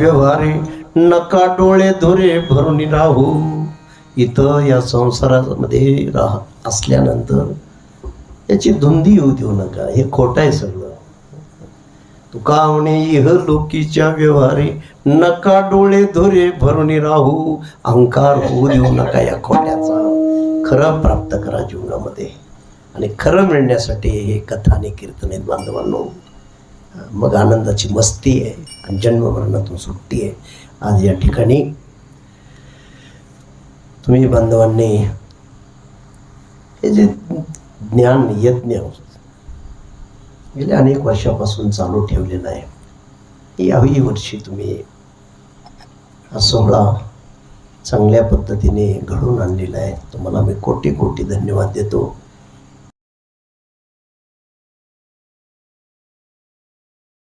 व्यवहारे नका डोळे धुरे भरून राहू. इथं या संसारामध्ये असल्यानंतर याची धुंदी येऊ देऊ नका. हे खोटं आहे सगळं. तुका म्हणे इह लोकीच्या व्यवहारे नका डोळे धुरे भरून राहू. अहंकार होऊ देऊ नका या खोट्याचा. खरं प्राप्त करा जीवनामध्ये. आणि खरं मिळण्यासाठी हे कथा आणि कीर्तन आहेत बांधवांनो. मग आनंदाची मस्ती आहे आणि जन्ममरणातून सुट्टी आहे. आज या ठिकाणी तुम्ही बांधवांनी हे जे ज्ञान यज्ञ गेल्या अनेक वर्षापासून चालू ठेवलेलं आहे. याही वर्षी तुम्ही हा सोहळा चांगल्या पद्धतीने घडवून आणलेला आहे. तुम्हाला मी कोटी कोटी धन्यवाद देतो.